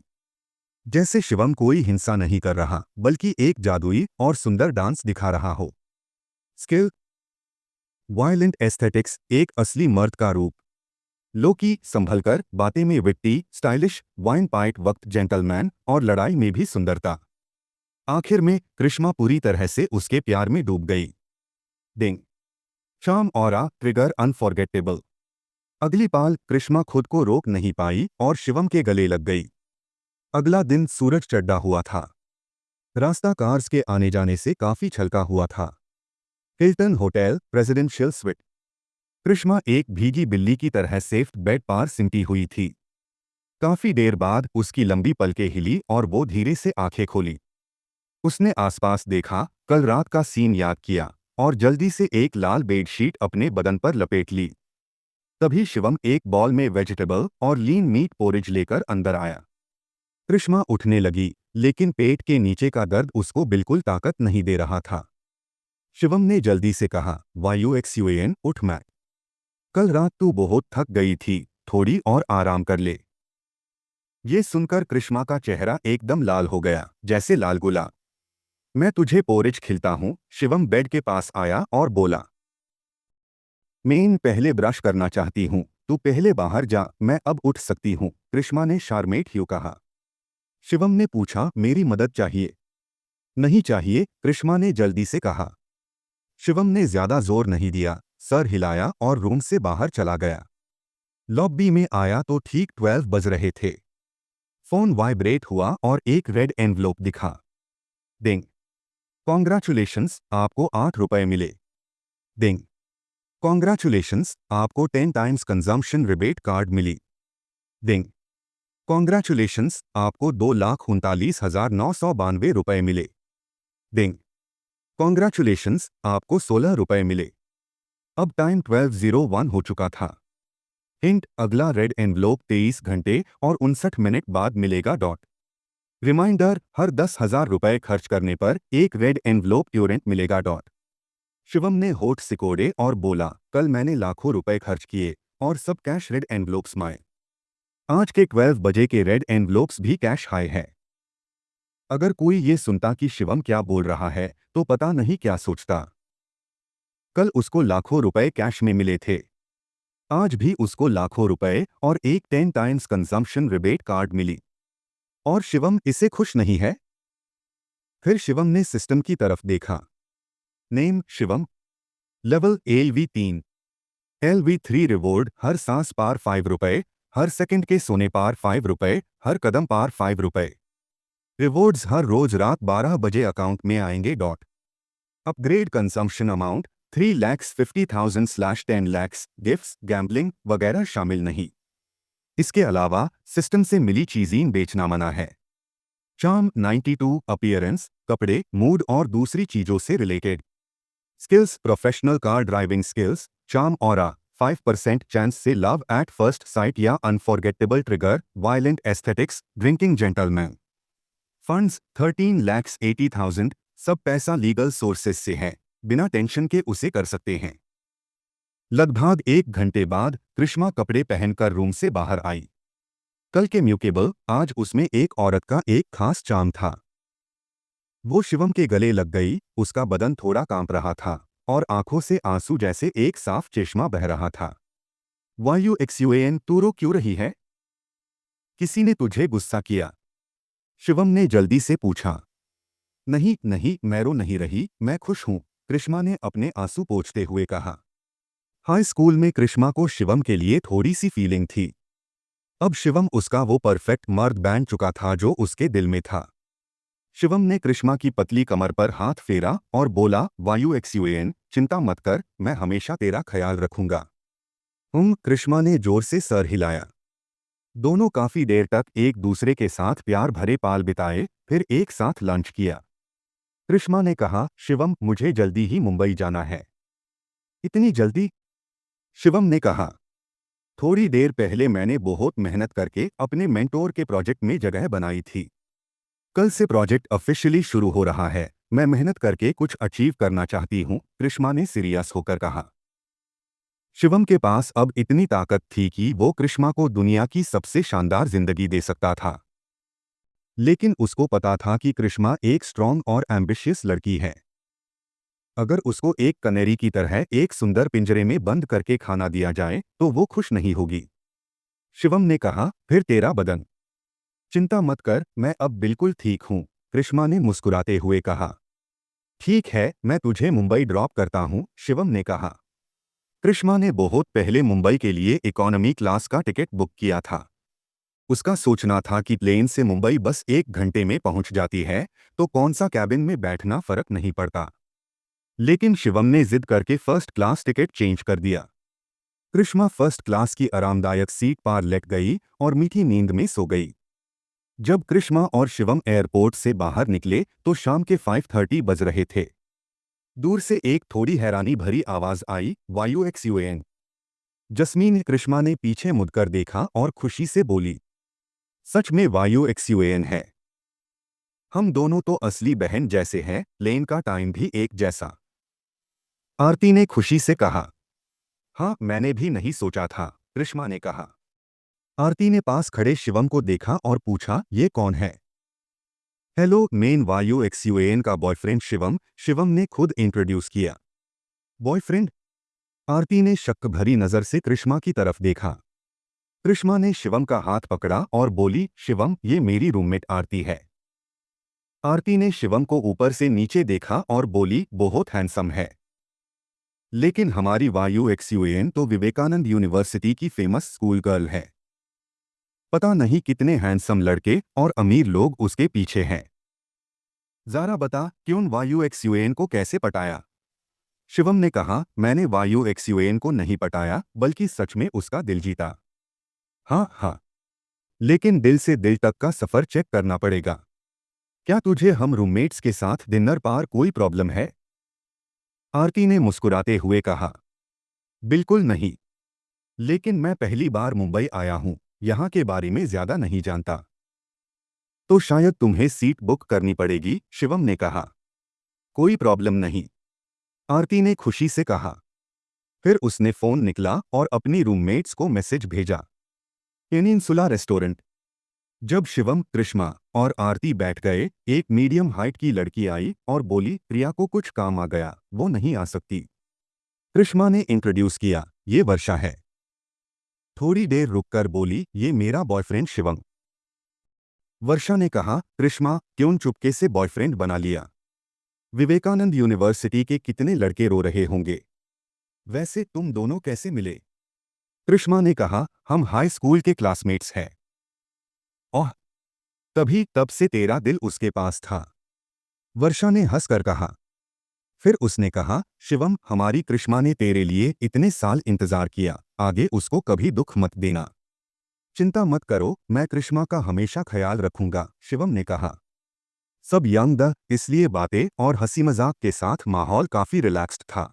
जैसे शिवम कोई हिंसा नहीं कर रहा, बल्कि एक जादुई और सुंदर डांस दिखा रहा हो। स्किल, वायलेंट एस्थेटिक्स, एक असली मर्द का रूप। लोकी, संभलकर, बातें में विट्टी, स्टाइलिश, वाइन पाइट वक्त जेंटलमैन और लड़ाई में भी सुंदरता। आखिर में कृष्मा पूरी तरह से उसके प्यार में डूब गई। डिंग! शाम ऑरा ट्रिगर अनफॉरगेटेबल। अगली पाल कृष्मा खुद को रोक नहीं पाई और शिवम के गले लग गई। अगला दिन सूरज चढ़ा हुआ था। रास्ता कार्स के आने जाने से काफी छलका हुआ था। Hilton hotel, presidential suite. Krishma एक भीगी बिल्ली की तरह सेफ बेड पर सिमटी हुई थी। काफी देर बाद उसकी लंबी पलकें हिली और वो धीरे से आंखें खोली। उसने आसपास देखा, कल रात का सीन याद किया और जल्दी से एक लाल बेडशीट अपने बदन पर लपेट ली। तभी शिवम एक बॉल में वेजिटेबल और लीन मीट पोरिज लेकर अंदर आया। कृष्मा उठने लगी, लेकिन पेट के नीचे का दर्द उसको बिल्कुल ताकत नहीं दे रहा था। शिवम ने जल्दी से कहा, YUXUAN, उठ मैं। कल रात तू बहुत थक गई थी, थोड़ी और आराम कर ले। ये सुनकर कृष्मा का चेहरा एकदम लाल हो गया, जैसे लाल गुलाब। मैं तुझे पोरिज खिलता हूँ। शिवम बेड के पास आया और बोला, मैं पहले ब्रश करना चाहती हूँ, तू पहले बाहर जा, मैं अब उठ सकती हूँ, कृष्मा ने शार्मेट ह्यू कहा। शिवम ने पूछा, मेरी मदद चाहिए? नहीं चाहिए, कृष्मा ने जल्दी से कहा। शिवम ने ज्यादा जोर नहीं दिया, सर हिलाया और रूम से बाहर चला गया। लॉबी में आया तो ठीक 12 बज रहे थे। फोन वाइब्रेट हुआ और एक रेड एनवलप दिखा। डिंग। कॉन्ग्रेचुलेशंस, आपको 8 रुपए मिले। डिंग। कॉन्ग्रेचुलेशंस, आपको 10 टाइम्स कंजम्पशन रिबेट कार्ड मिली। डिंग। कॉन्ग्रेचुलेशंस, आपको 2,39,992 रुपए मिले। डिंग। कॉन्ग्रेचुलेशंस, आपको 16 रुपए मिले। अब टाइम 12:01 हो चुका था। हिंट, अगला रेड एनवलप 23 घंटे और 59 मिनट बाद मिलेगा डॉट। रिमाइंडर, हर 10,000 रुपए खर्च करने पर एक रेड एनवलप ट्यूरेंट मिलेगा डॉट। शिवम ने होठ सिकोड़े और बोला, कल मैंने लाखों रुपए खर्च किए और सब कैश रेड एनवलप्स में। आज के 12 बजे के रेड एनवलप्स भी कैश हाई है। अगर कोई ये सुनता कि शिवम क्या बोल रहा है तो पता नहीं क्या सोचता। कल उसको लाखों रुपए कैश में मिले थे, आज भी उसको लाखों रुपए और एक 10 टाइम्स कंजम्पशन रिबेट कार्ड मिली। और शिवम इससे खुश नहीं है। फिर शिवम ने सिस्टम की तरफ देखा। Name Shivam. Level LV3। LV3 reward, हर सांस पार 5 रुपए, हर सेकंड के सोने पार 5 रुपए, हर कदम पार 5 रुपए। रिवॉर्ड्स हर रोज रात 12 बजे अकाउंट में आएंगे dot. Upgrade consumption amount 3,50,000/10 lakh. Gifts, gambling वगैरह शामिल नहीं। इसके अलावा सिस्टम से मिली चीजें बेचना मना है। चार्म 92, अपीयरेंस, कपड़े, मूड और दूसरी चीजों से related. Skills, professional car driving skills, charm aura, 5% chance से लव एट फर्स्ट साइट या unforgettable trigger, violent aesthetics, drinking gentleman. Funds 13,80,000, सब पैसा लीगल सोर्सेस से है, बिना टेंशन के उसे कर सकते हैं। लगभग 1 घंटे बाद कृष्मा कपड़े पहनकर रूम से बाहर आई। कल के म्यूकेबल, आज उसमें एक औरत का एक खास चार्म था। वो शिवम के गले लग गई, उसका बदन थोड़ा कांप रहा था और आंखों से आंसू जैसे एक साफ चश्मा बह रहा था। YUXUAN, तू रो क्यों रही है? किसी ने तुझे गुस्सा किया? शिवम ने जल्दी से पूछा। नहीं नहीं, मैं रो नहीं रही, मैं खुश हूँ, कृष्मा ने अपने आंसू पोंछते हुए कहा। हाई स्कूल में कृष्मा को शिवम के लिए थोड़ी सी फीलिंग थी। अब शिवम उसका वो परफेक्ट मर्द बन चुका था जो उसके दिल में था। शिवम ने कृष्मा की पतली कमर पर हाथ फेरा और बोला, YUXUAN, चिंता मत कर, मैं हमेशा तेरा ख्याल रखूंगा। कृष्मा ने जोर से सर हिलाया। दोनों काफी देर तक एक दूसरे के साथ प्यार भरे पाल बिताए, फिर एक साथ लंच किया। कृष्मा ने कहा, शिवम, मुझे जल्दी ही मुंबई जाना है। इतनी जल्दी? शिवम ने कहा, थोड़ी देर पहले मैंने बहुत मेहनत करके अपने मेंटोर के प्रोजेक्ट में जगह बनाई थी। कल से प्रोजेक्ट ऑफिशियली शुरू हो रहा है, मैं मेहनत करके कुछ अचीव करना चाहती हूँ, कृष्मा ने सीरियस होकर कहा। शिवम के पास अब इतनी ताकत थी कि वो कृष्मा को दुनिया की सबसे शानदार जिंदगी दे सकता था। लेकिन उसको पता था कि कृष्मा एक स्ट्रॉन्ग और एम्बिशियस लड़की है। अगर उसको एक कनेरी की तरह एक सुंदर पिंजरे में बंद करके खाना दिया जाए तो वो खुश नहीं होगी। शिवम ने कहा, फिर तेरा बदन? चिंता मत कर, मैं अब बिल्कुल ठीक हूँ, कृष्मा ने मुस्कुराते हुए कहा। ठीक है, मैं तुझे मुंबई ड्रॉप करता हूँ, शिवम ने कहा। कृष्मा ने बहुत पहले मुंबई के लिए इकोनॉमी क्लास का टिकट बुक किया था। उसका सोचना था कि प्लेन से मुंबई बस 1 घंटे में पहुंच जाती है, तो कौन सा कैबिन में बैठना फर्क नहीं पड़ता। लेकिन शिवम ने जिद करके फर्स्ट क्लास टिकट चेंज कर दिया। कृष्मा फर्स्ट क्लास की आरामदायक सीट पर लेट गई और मीठी नींद में सो गई। जब कृष्मा और शिवम एयरपोर्ट से बाहर निकले तो शाम के 5:30 बज रहे थे। दूर से एक थोड़ी हैरानी भरी आवाज आई, वायु एक्सयूएन। जस्मीन कृष्मा ने पीछे मुड़कर देखा और खुशी से बोली, सच में वायु एक्सयूएन है। हम दोनों तो असली बहन जैसे हैं, प्लेन का टाइम भी एक जैसा। आरती ने खुशी से कहा। हाँ, मैंने भी नहीं सोचा था, कृष्मा ने कहा। आरती ने पास खड़े शिवम को देखा और पूछा, ये कौन है? हेलो, मेन वायु एक्सयूएन का बॉयफ्रेंड शिवम। शिवम ने खुद इंट्रोड्यूस किया। बॉयफ्रेंड? आरती ने शक भरी नजर से कृष्मा की तरफ देखा। कृष्मा ने शिवम का हाथ पकड़ा और बोली, शिवम, ये मेरी रूममेट आरती है। आरती ने शिवम को ऊपर से नीचे देखा और बोली, बहुत हैंडसम है। लेकिन हमारी वायु एक्सयूएन तो विवेकानंद यूनिवर्सिटी की फेमस स्कूल गर्ल है। पता नहीं कितने हैंडसम लड़के और अमीर लोग उसके पीछे हैं। जरा बता, क्यों वायु एक्सयूएन को कैसे पटाया? शिवम ने कहा, मैंने वायु एक्सयूएन को नहीं पटाया, बल्कि सच में उसका दिल जीता। हाँ हाँ, लेकिन दिल से दिल तक का सफर चेक करना पड़ेगा। क्या तुझे हम रूममेट्स के साथ डिनर पर कोई प्रॉब्लम है? आरती ने मुस्कुराते हुए कहा, बिल्कुल नहीं। लेकिन मैं पहली बार मुंबई आया हूं, यहाँ के बारे में ज्यादा नहीं जानता। तो शायद तुम्हें सीट बुक करनी पड़ेगी, शिवम ने कहा। कोई प्रॉब्लम नहीं, आरती ने खुशी से कहा। फिर उसने फोन निकला और अपनी रूममेट्स को मैसेज भेजा। Peninsula restaurant. जब शिवम, कृष्मा और आरती बैठ गए, एक मीडियम हाइट की लड़की आई और बोली, प्रिया को कुछ काम आ गया, वो नहीं आ सकती। कृष्मा ने इंट्रोड्यूस किया, ये वर्षा है। थोड़ी देर रुककर बोली, ये मेरा बॉयफ्रेंड शिवम। वर्षा ने कहा, कृष्मा, क्यों चुपके से बॉयफ्रेंड बना लिया? विवेकानंद यूनिवर्सिटी के कितने लड़के रो रहे होंगे। वैसे तुम दोनों कैसे मिले? कृष्मा ने कहा, हम हाई स्कूल के क्लासमेट्स हैं। ओह, तभी तब से तेरा दिल उसके पास था। वर्षा ने हंसकर कहा। फिर उसने कहा, शिवम, हमारी कृष्मा ने तेरे लिए इतने साल इंतजार किया, आगे उसको कभी दुख मत देना। चिंता मत करो, मैं कृष्मा का हमेशा ख्याल रखूंगा, शिवम ने कहा। सब यंग द, इसलिए बातें और हंसी मजाक के साथ माहौल काफी रिलैक्स्ड था।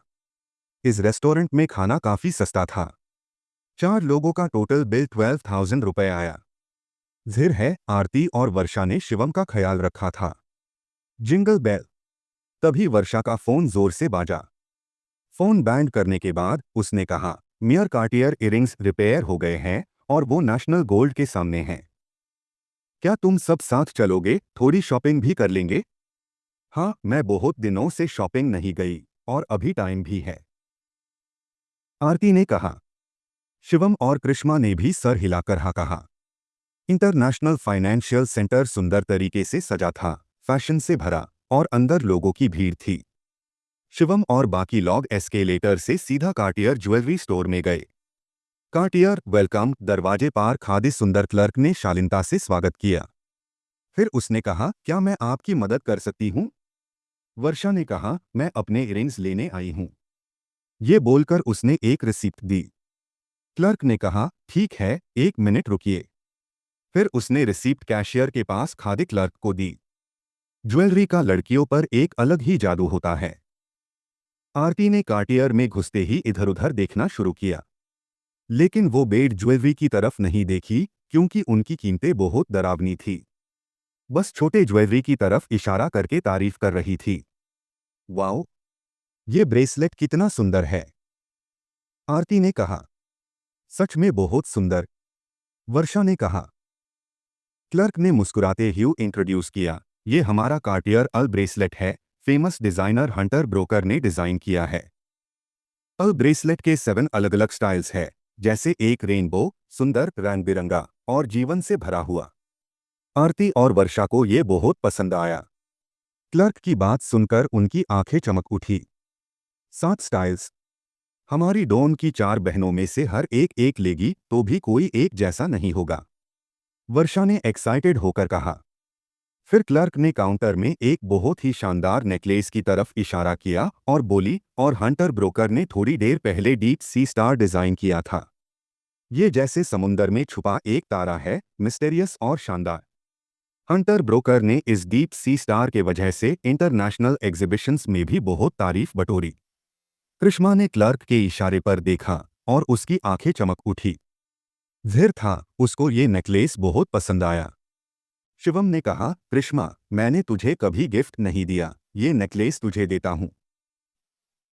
इस रेस्टोरेंट में खाना काफी सस्ता था। 4 लोगों का टोटल बिल 12,000 रुपए आया। जिर है, आरती और वर्षा ने शिवम का ख्याल रखा था। Jingle bell. तभी वर्षा का फोन जोर से बाजा। फोन बैंड करने के बाद उसने कहा, मियर कार्टियर इयरिंग्स रिपेयर हो गए हैं और वो नेशनल गोल्ड के सामने हैं। क्या तुम सब साथ चलोगे? थोड़ी शॉपिंग भी कर लेंगे। हाँ, मैं बहुत दिनों से शॉपिंग नहीं गई और अभी टाइम भी है, आरती ने कहा। शिवम और कृष्मा ने भी सर हिलाकर हाँ कहा। इंटरनेशनल फाइनेंशियल सेंटर सुंदर तरीके से सजा था, फैशन से भरा, और अंदर लोगों की भीड़ थी। शिवम और बाकी लोग एस्केलेटर से सीधा कार्टियर ज्वेलरी स्टोर में गए। Cartier welcome. दरवाजे पार खादी सुंदर क्लर्क ने शालीनता से स्वागत किया। फिर उसने कहा, क्या मैं आपकी मदद कर सकती हूँ? वर्षा ने कहा, मैं अपने इयरिंग्स लेने आई हूँ। ये बोलकर उसने एक रिसिप्ट दी। क्लर्क ने कहा, ठीक है, 1 मिनट रुकिए। फिर उसने रिसिप्ट कैशियर के पास खादी क्लर्क को दी। ज्वेलरी का लड़कियों पर एक अलग ही जादू होता है। आरती ने कार्टियर में घुसते ही इधर उधर देखना शुरू किया, लेकिन वो बेड ज्वेलरी की तरफ नहीं देखी, क्योंकि उनकी कीमतें बहुत डरावनी थी। बस छोटे ज्वेलरी की तरफ इशारा करके तारीफ कर रही थी। वाओ, ये ब्रेसलेट कितना सुंदर है, आरती ने कहा। सच में बहुत सुंदर, वर्षा ने कहा। क्लर्क ने मुस्कुराते हुए इंट्रोड्यूस किया, ये हमारा कार्टियर अल ब्रेसलेट है, फेमस डिजाइनर हंटर ब्रोकर ने डिजाइन किया है। अल ब्रेसलेट के 7 अलग अलग स्टाइल्स है, जैसे एक रेनबो, सुंदर, रंग बिरंगा और जीवन से भरा हुआ। आरती और वर्षा को ये बहुत पसंद आया। क्लर्क की बात सुनकर उनकी आंखें चमक उठी। 7 स्टाइल्स। हमारी डॉन की 4 बहनों में से हर एक एक लेगी तो भी कोई एक जैसा नहीं होगा। वर्षा ने एक्साइटेड होकर कहा। फिर क्लर्क ने काउंटर में एक बहुत ही शानदार नेकलेस की तरफ इशारा किया और बोली, और हंटर ब्रोकर ने थोड़ी देर पहले डीप सी स्टार डिजाइन किया था। ये जैसे समुंदर में छुपा एक तारा है, मिस्टेरियस और शानदार। हंटर ब्रोकर ने इस डीप सी स्टार के वजह से इंटरनेशनल एग्जीबिशंस में भी बहुत तारीफ बटोरी। कृष्मा ने क्लर्क के इशारे पर देखा और उसकी आंखें चमक उठी। जाहिर था उसको ये नेकलेस बहुत पसंद आया। शिवम ने कहा, कृष्मा, मैंने तुझे कभी गिफ्ट नहीं दिया, ये नेकलेस तुझे देता हूँ।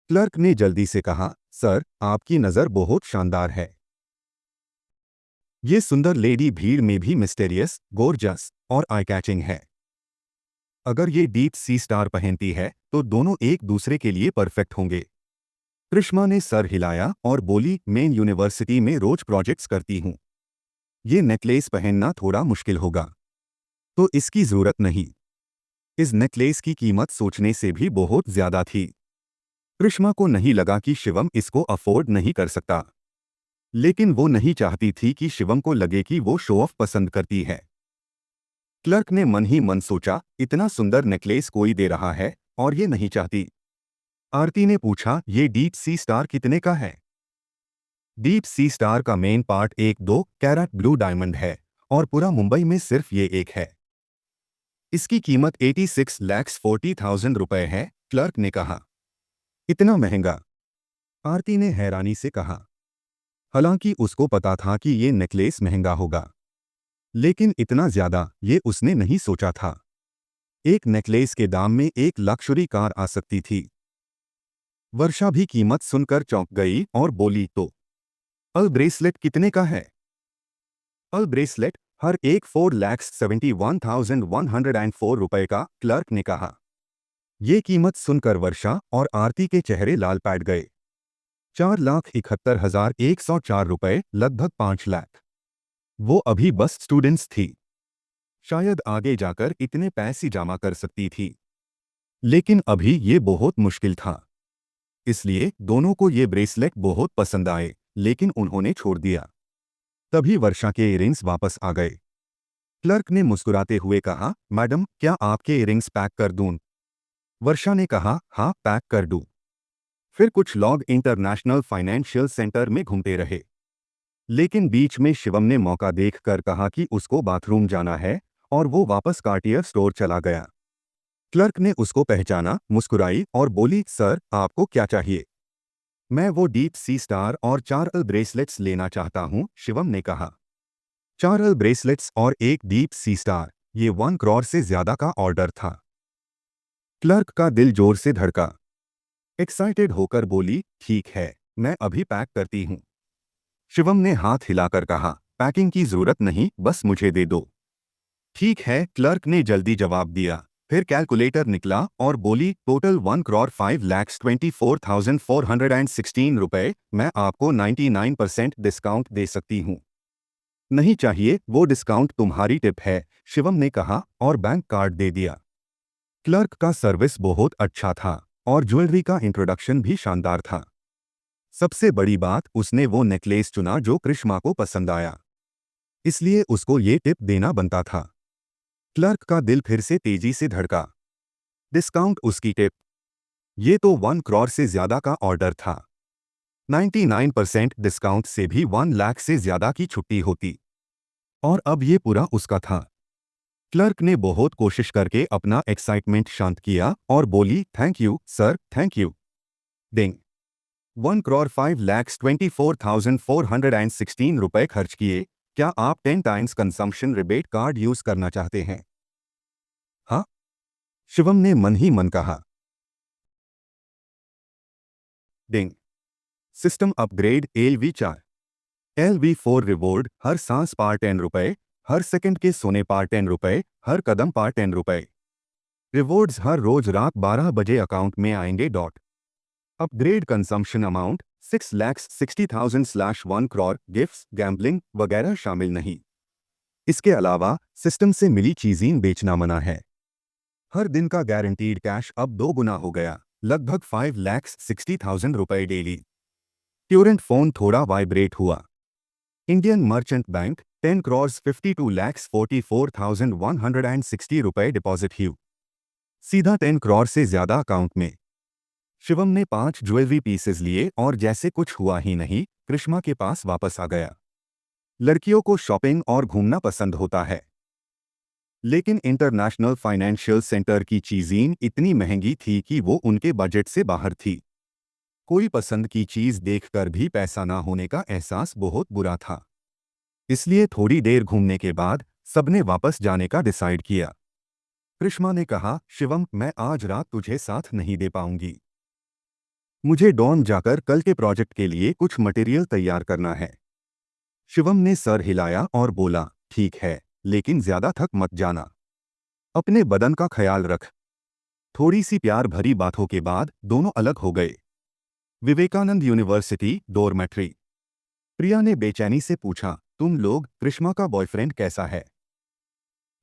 क्लर्क ने जल्दी से कहा, सर, आपकी नज़र बहुत शानदार है। ये सुंदर लेडी भीड़ में भी मिस्टेरियस, गॉर्जियस और आई कैचिंग है। अगर ये डीप सी स्टार पहनती है तो दोनों एक दूसरे के लिए परफेक्ट होंगे। कृष्मा ने सर हिलाया और बोली, मैं यूनिवर्सिटी में रोज प्रोजेक्ट्स करती हूँ। ये नेकलेस पहनना थोड़ा मुश्किल होगा, तो इसकी जरूरत नहीं। इस नेकलेस की कीमत सोचने से भी बहुत ज्यादा थी। कृष्मा को नहीं लगा कि शिवम इसको अफोर्ड नहीं कर सकता, लेकिन वो नहीं चाहती थी कि शिवम को लगे कि वो शो ऑफ पसंद करती है। क्लर्क ने मन ही मन सोचा, इतना सुंदर नेकलेस कोई दे रहा है और ये नहीं चाहती। आरती ने पूछा, ये डीप सी स्टार कितने का है? डीप सी स्टार का मेन पार्ट एक 2 कैरेट ब्लू डायमंड है और पूरा मुंबई में सिर्फ ये एक है। इसकी कीमत 86,40,000 रुपए है, क्लर्क ने कहा। इतना महंगा? आरती ने हैरानी से कहा। हालांकि उसको पता था कि ये नेकलेस महंगा होगा, लेकिन इतना ज्यादा ये उसने नहीं सोचा था। एक नेकलेस के दाम में एक लक्जरी कार आ सकती थी। वर्षा भी कीमत सुनकर चौंक गई और बोली, तो अल ब्रेसलेट कितने का है? अल ब्रेसलेट हर एक 4,71,104 रुपए का, क्लर्क ने कहा। ये कीमत सुनकर वर्षा और आरती के चेहरे लाल पैट गए। 4,71,104 रुपए, लगभग 5 लाख। वो अभी बस स्टूडेंट्स थी, शायद आगे जाकर इतने पैसे जमा कर सकती थी, लेकिन अभी ये बहुत मुश्किल था। इसलिए दोनों को ये ब्रेसलेट बहुत पसंद आए, लेकिन उन्होंने छोड़ दिया। तभी वर्षा के इयरिंग्स वापस आ गए। क्लर्क ने मुस्कुराते हुए कहा, मैडम, क्या आपके इयरिंग्स पैक कर दूं? वर्षा ने कहा, हाँ, पैक कर दूं। फिर कुछ लोग इंटरनेशनल फाइनेंशियल सेंटर में घूमते रहे, लेकिन बीच में शिवम ने मौका देखकर कहा कि उसको बाथरूम जाना है और वो वापस कार्टियर स्टोर चला गया। क्लर्क ने उसको पहचाना, मुस्कुराई और बोली, सर, आपको क्या चाहिए? मैं वो डीप सी स्टार और 4 ब्रेसलेट्स लेना चाहता हूं, शिवम ने कहा। 4 ब्रेसलेट्स और एक डीप सी स्टार, ये 1 करोड़ से ज्यादा का ऑर्डर था। क्लर्क का दिल जोर से धड़का। एक्साइटेड होकर बोली, ठीक है, मैं अभी पैक करती हूँ। शिवम ने हाथ हिलाकर कहा, पैकिंग की जरूरत नहीं, बस मुझे दे दो। ठीक है, क्लर्क ने जल्दी जवाब दिया। फिर कैलकुलेटर निकला और बोली, टोटल 1,05,24,416 रुपए। मैं आपको 99% डिस्काउंट दे सकती हूँ। नहीं चाहिए, वो डिस्काउंट तुम्हारी टिप है, शिवम ने कहा और बैंक कार्ड दे दिया। क्लर्क का सर्विस बहुत अच्छा था और ज्वेलरी का इंट्रोडक्शन भी शानदार था। सबसे बड़ी बात, उसने वो नेकलेस चुना जो कृष्मा को पसंद आया, इसलिए उसको ये टिप देना बनता था। क्लर्क का दिल फिर से तेजी से धड़का। डिस्काउंट उसकी टिप, ये तो 1 करोड़ से ज्यादा का ऑर्डर था। 99% डिस्काउंट से भी 1 लाख से ज्यादा की छुट्टी होती, और अब ये पूरा उसका था। क्लर्क ने बहुत कोशिश करके अपना एक्साइटमेंट शांत किया और बोली, thank you sir, thank you. Ding. 1,05,24,416 रुपए खर्च किए। क्या आप 10 times consumption rebate card use करना चाहते हैं? हाँ, शिवम ने मन ही मन कहा। Ding. System upgrade LV4। LV4 reward, हर सांस पार 10 रुपए, हर सेकंड के सोने पार 10 रुपए, हर कदम पार 10 रुपए। रिवॉर्ड्स हर रोज रात 12 बजे अकाउंट में आएंगे। Upgrade consumption amount 6,60,000/1 crore, gifts, gambling वगैरह शामिल नहीं। इसके अलावा सिस्टम से मिली चीजें बेचना मना है। हर दिन का गारंटीड कैश अब 2 गुना हो गया, लगभग 5,60,000 रुपए डेली। ट्यूरेंट फोन थोड़ा वाइब्रेट हुआ। इंडियन मर्चेंट बैंक, 10 crores 52,44,160 रुपए डिपॉजिट हुई। सीधा 10 करोड़ से ज्यादा अकाउंट में। शिवम ने 5 ज्वेलरी पीसेस लिए और जैसे कुछ हुआ ही नहीं, कृष्णा के पास वापस आ गया। लड़कियों को शॉपिंग और घूमना पसंद होता है, लेकिन इंटरनेशनल फाइनेंशियल सेंटर की चीजें इतनी महंगी थी कि वो उनके बजट से बाहर थी। कोई पसंद की चीज देखकर भी पैसा ना होने का एहसास बहुत बुरा था। इसलिए थोड़ी देर घूमने के बाद सबने वापस जाने का डिसाइड किया। कृष्णा ने कहा, शिवम, मैं आज रात तुझे साथ नहीं दे पाऊंगी। मुझे डॉन जाकर कल के प्रोजेक्ट के लिए कुछ मटेरियल तैयार करना है। शिवम ने सर हिलाया और बोला, ठीक है, लेकिन ज्यादा थक मत जाना। अपने बदन का ख्याल रख। थोड़ी सी प्यार भरी बातों के बाद दोनों अलग हो गए। Vivekananda university dormitory. प्रिया ने बेचैनी से पूछा, तुम लोग, कृष्णा का बॉयफ्रेंड कैसा है?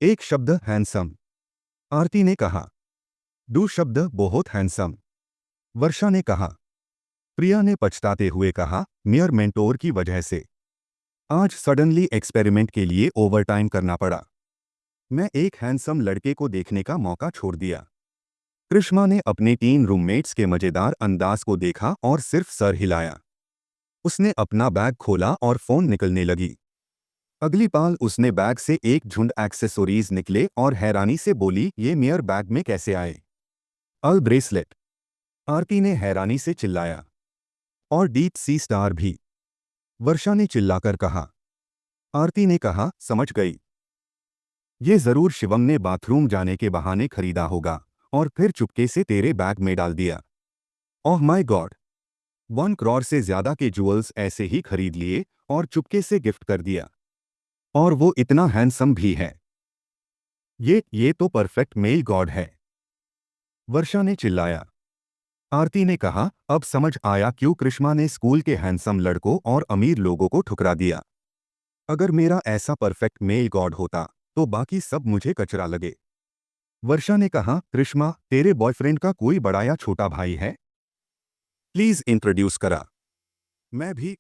एक शब्द, हैंडसम। आरती ने कहा। दो शब्द, बहुत हैंडसम। वर्षा ने कहा। प्रिया ने पछताते हुए कहा, मेयर मेंटोर की वजह से। आज सडनली एक्सपेरिमेंट के लिए ओवरटाइम करना पड़ा। मैं एक हैंडसम लड़के को देखने का मौका छोड़ दिया। कृष्णा ने अपने 3 रूममेट्स के मजेदार अंदाज को देखा और सिर्फ सर हिलाया। उसने अपना बैग खोला और फोन निकलने लगी। अगली पाल उसने बैग से एक झुंड एक्सेसरीज निकले और हैरानी से बोली, ये मेयर बैग में कैसे आए? ब्रेसलेट। आरती ने हैरानी से चिल्लाया। और डीप सी स्टार भी, वर्षा ने चिल्लाकर कहा। आरती ने कहा, समझ गई। ये जरूर शिवम ने बाथरूम जाने के बहाने खरीदा होगा और फिर चुपके से तेरे बैग में डाल दिया। Oh my God! 1 करोड़ से ज्यादा के ज्वेल्स ऐसे ही खरीद लिए और चुपके से गिफ्ट कर दिया। और वो इतना हैंडसम भी है। ये तो परफेक्ट मेल गॉड है, वर्षा ने चिल्लाया। आरती ने कहा, अब समझ आया क्यों कृष्णा ने स्कूल के हैंडसम लड़कों और अमीर लोगों को ठुकरा दिया। अगर मेरा ऐसा परफेक्ट मेल गॉड होता तो बाकी सब मुझे कचरा लगे। वर्षा ने कहा, कृष्णा, तेरे बॉयफ्रेंड का कोई बड़ा या छोटा भाई है? प्लीज इंट्रोड्यूस करा। मैं भी।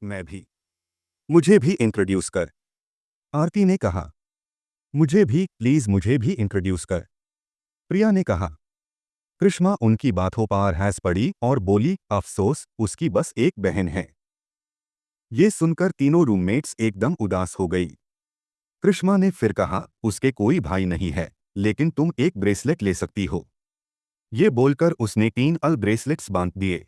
मुझे भी इंट्रोड्यूस कर। आरती ने कहा। मुझे भी, प्लीज मुझे भी इंट्रोड्यूस कर। प्रिया ने कहा। कृष्णा उनकी बातों पर हंस पड़ी और बोली, अफसोस, उसकी बस एक बहन है। ये सुनकर तीनों रूममेट्स एकदम उदास हो गई। कृष्णा ने फिर कहा, उसके कोई भाई नहीं है, लेकिन तुम एक ब्रेसलेट ले सकती हो। ये बोलकर उसने 3 ब्रेसलेट्स बांध दिए।